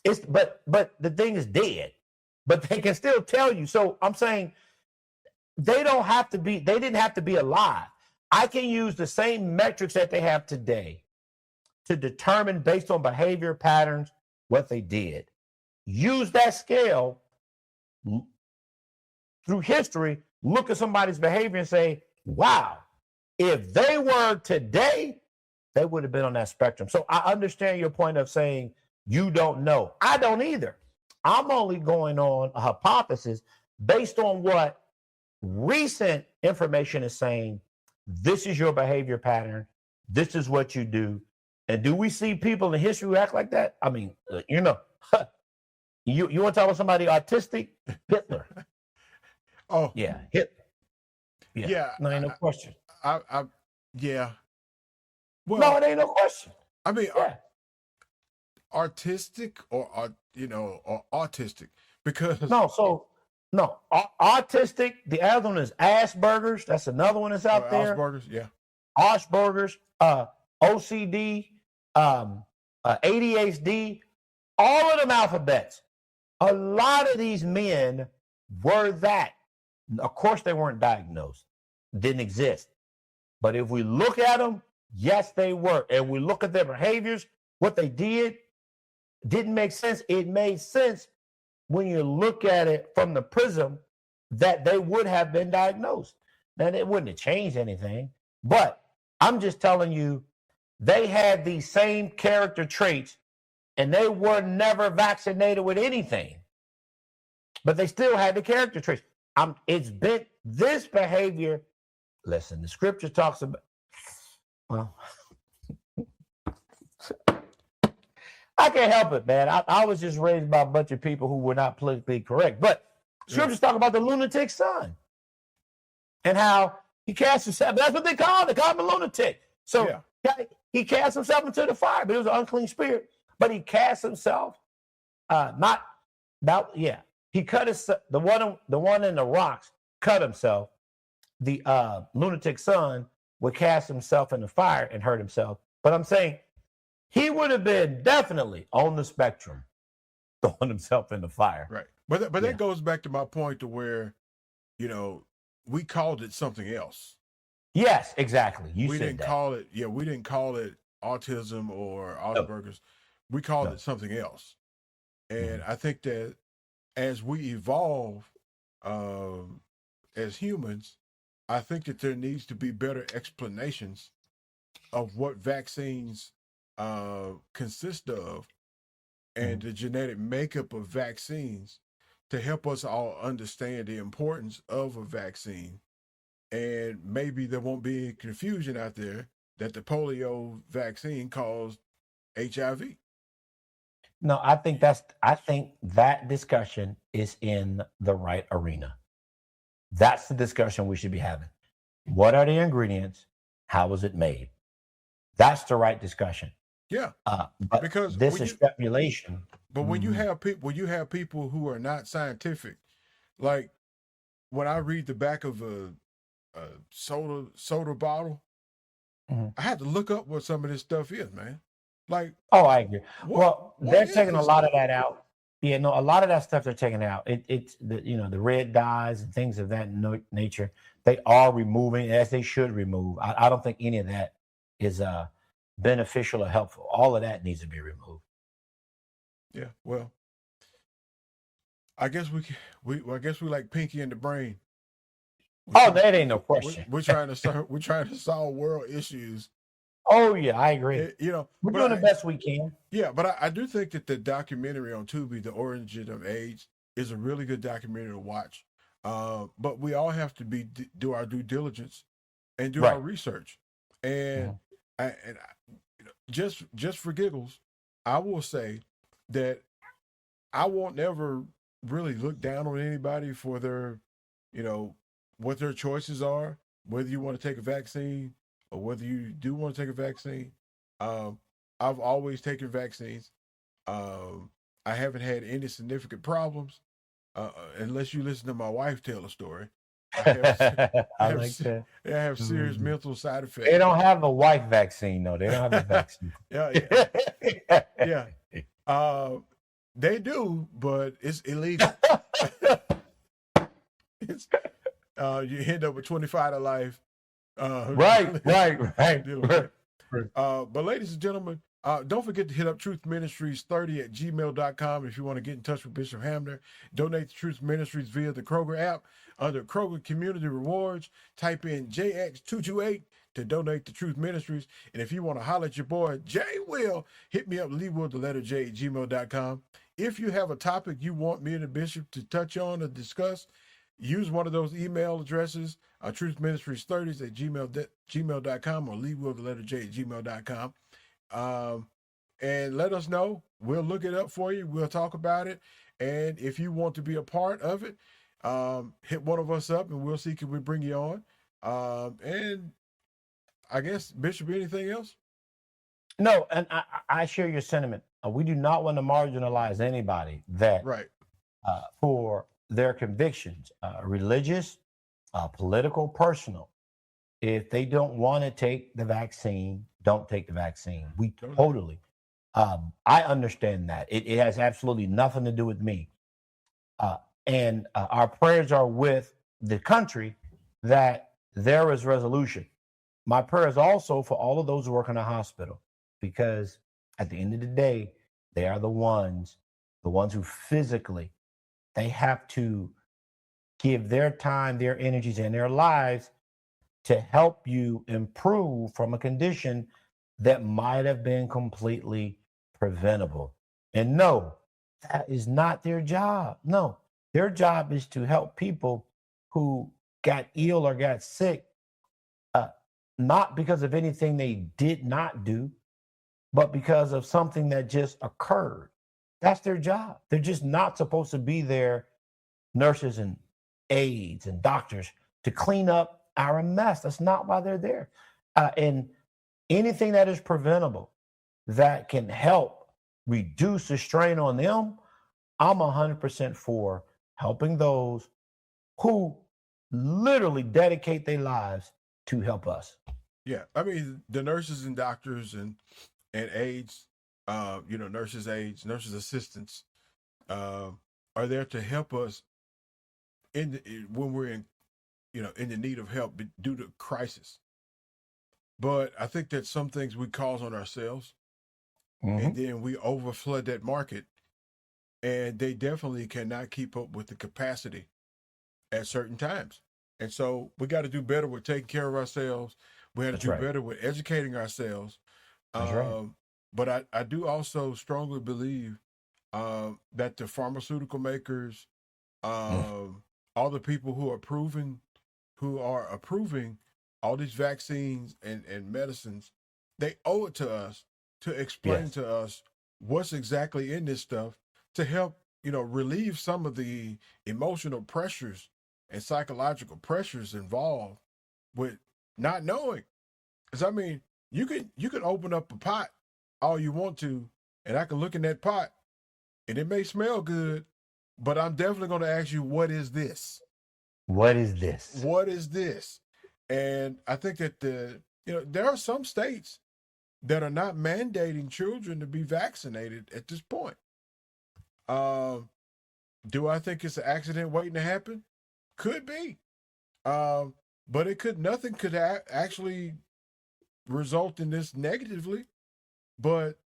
it's but the thing is dead, but they can still tell you. So I'm saying they didn't have to be alive. I can use the same metrics that they have today to determine based on behavior patterns what they did. Use that scale through history, look at somebody's behavior and say, wow, if they were today, they would have been on that spectrum. So I understand your point of saying you don't know. I don't either. I'm only going on a hypothesis based on what recent information is saying. This is your behavior pattern. This is what you do. And do we see people in history who act like that? I mean, you want to talk about somebody autistic? Hitler. Oh, yeah, Hitler. Yeah. No, ain't no question. Yeah. Well, no, it ain't no question. I mean, artistic or autistic, because autistic. The other one is Asperger's. That's another one that's out there. Asperger's, yeah. Asperger's, OCD, ADHD, all of them alphabets. A lot of these men were that. Of course, they weren't diagnosed, didn't exist. But if we look at them, yes, they were. And we look at their behaviors, what they didn't make sense. It made sense when you look at it from the prism that they would have been diagnosed. Now, it wouldn't have changed anything, but I'm just telling you, they had these same character traits and they were never vaccinated with anything, but they still had the character traits. It's been this behavior. Listen, the scripture talks about, well, I can't help it, man. I was just raised by a bunch of people who were not politically correct, but scriptures talk about the lunatic son and how he cast himself. That's what they call him. They call him a lunatic. So he cast himself into the fire, but it was an unclean spirit. But he cast himself, he cut his the one in the rocks cut himself. The lunatic son would cast himself in the fire and hurt himself. But I'm saying he would have been definitely on the spectrum, throwing himself in the fire. Right. But that goes back to my point to where, we called it something else. Yes, exactly. You We said didn't that. call it, yeah, we didn't call it autism or No, Asperger's. We called no. it something else. And Mhm. I think that as we evolve um, as humans, I think that there needs to be better explanations of what vaccines consist of and Mhm. the genetic makeup of vaccines to help us all understand the importance of a vaccine. And maybe there won't be any confusion out there that the polio vaccine caused HIV. No, I think that discussion is in the right arena. That's the discussion we should be having. What are the ingredients? How was it made? That's the right discussion. Yeah, But because this is speculation. when you Mhm. have people who are not scientific, like when I read the back of a soda bottle, Mhm. I had to look up what some of this stuff is, man. Like Oh, I agree. what Well, what they're is taking a this lot of stuff? that out. Yeah, no, a lot of that stuff they're taking out. It's the red dyes and things of that nature. They are removing as they should remove. I don't think any of that is beneficial or helpful. All of that needs to be removed. Yeah, well, I guess I guess we like Pinky and the Brain. We're Oh, trying that ain't no question. we're trying to solve world issues. Oh yeah, I agree. You know, We're but doing the best we can. I do think that the documentary on Tubi, The Origin of AIDS, is a really good documentary to watch. But we all have to do our due diligence and do our Right. research. And Mhm. you know, just for giggles, I will say that I won't ever really look down on anybody for their, you know, what their choices are, whether you want to take a vaccine or whether you do want to take a vaccine. Um, I've always taken vaccines. Um, I haven't had any significant problems, unless you listen to my wife tell a story. I have, I I have, like that. I have serious Mhm. mental side effects. They don't have a wife vaccine, though. They don't have a vaccine. Yeah, yeah. Uh, they do, but it's illegal. It's you end up with 25 to life. Right, right, right, Dealing with right. that. But ladies and gentlemen, don't forget to hit up Truth Ministries 30 at gmail.com if you want to get in touch with Bishop Hamner. Donate to Truth Ministries via the Kroger app. Under Kroger Community Rewards, type in JX228 to donate to Truth Ministries. And if you want to holler at your boy, Jay Will, hit me up, leewillj at gmail.com. If you have a topic you want me and the Bishop to touch on or discuss, use one of those email addresses, truthministries30s at gmail.com or leewillj at gmail.com. And let us know. We'll look it up for you. We'll talk about it. And if you want to be a part of it, hit one of us up and we'll see can we bring you on. And I guess, Bishop, anything else? No, and I share your sentiment. We do not want to marginalize anybody that Right. for their convictions, religious, political, personal. If they don't want to take the vaccine, don't take the vaccine. We totally, I understand that. It has absolutely nothing to do with me. And our prayers are with the country that there is resolution. My prayers also for all of those who work in a hospital, because at the end of the day, they are the ones who physically, they have to give their time, their energies, and their lives to help you improve from a condition that might have been completely preventable. And no, that is not their job. No, their job is to help people who got ill or got sick, uh, not because of anything they did not do, but because of something that just occurred. That's their job. They're just not supposed to be there, nurses and aides and doctors, to clean up our mess. That's not why they're there. And anything that is preventable that can help reduce the strain on them, I'm 100% for helping those who literally dedicate their lives to help us. Yeah. I mean, the nurses and doctors and aides, nurses aides, nurses assistants, uh, are there to help us when we're in the need of help due to crisis. But I think that some things we cause on ourselves, and then we overflood that market, and they definitely cannot keep up with the capacity at certain times. And so we got to do better with taking care of ourselves. We had to do better with educating ourselves. But I do also strongly believe that the pharmaceutical makers, all the people who are approving all these vaccines and medicines, they owe it to us to explain to us what's exactly in this stuff to help, relieve some of the emotional pressures and psychological pressures involved with not knowing. Because I mean, you can open up a pot all you want to, and I can look in that pot and it may smell good, but I'm definitely going to ask you, what is this? What is this? What is this? And I think that there are some states that are not mandating children to be vaccinated at this point. Do I think it's an accident waiting to happen? Could be. But nothing could actually result in this negatively. But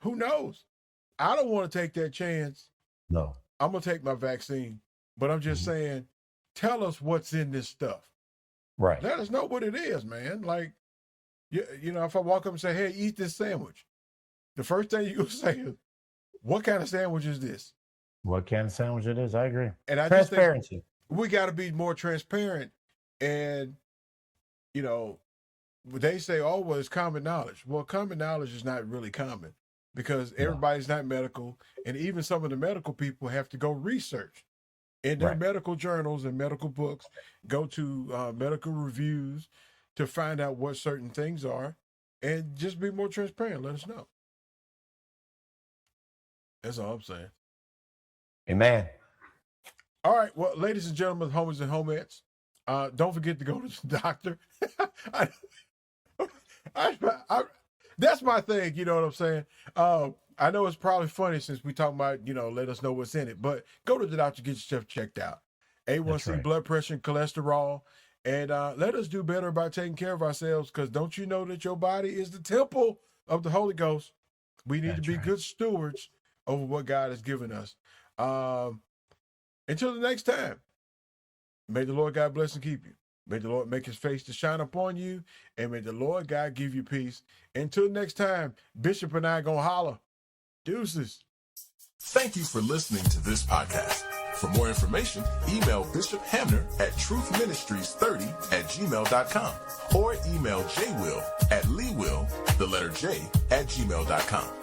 who knows? I don't want to take that chance. No. I'm going to take my vaccine. But I'm just saying, tell us what's in this stuff. Right. Let us know what it is, man. Like, if I walk up and say, hey, eat this sandwich, the first thing you're going to say is, what kind of sandwich is this? What kind of sandwich it is? I agree. And I Transparency. Just think we got to be more transparent. And, they say, oh, well, it's common knowledge. Well, common knowledge is not really common because everybody's not medical. And even some of the medical people have to go research in their medical journals and medical books, go to medical reviews to find out what certain things are, and just be more transparent. Let us know. That's all I'm saying. Amen. All right. Well, ladies and gentlemen, homies and homettes, don't forget to go to the doctor. That's my thing. You know what I'm saying? I know it's probably funny since we talking about, let us know what's in it, but go to the doctor, get yourself checked out. A1C, blood pressure, and cholesterol. And let us do better about taking care of ourselves, because don't you know that your body is the temple of the Holy Ghost? We need to be good stewards over what God has given us. Until the next time, may the Lord God bless and keep you. May the Lord make his face to shine upon you, and may the Lord God give you peace. Until next time, Bishop and I gonna holler. Deuces. Thank you for listening to this podcast. For more information, email Bishop Hamner at truthministries30@gmail.com or email jwill at leewillj@gmail.com.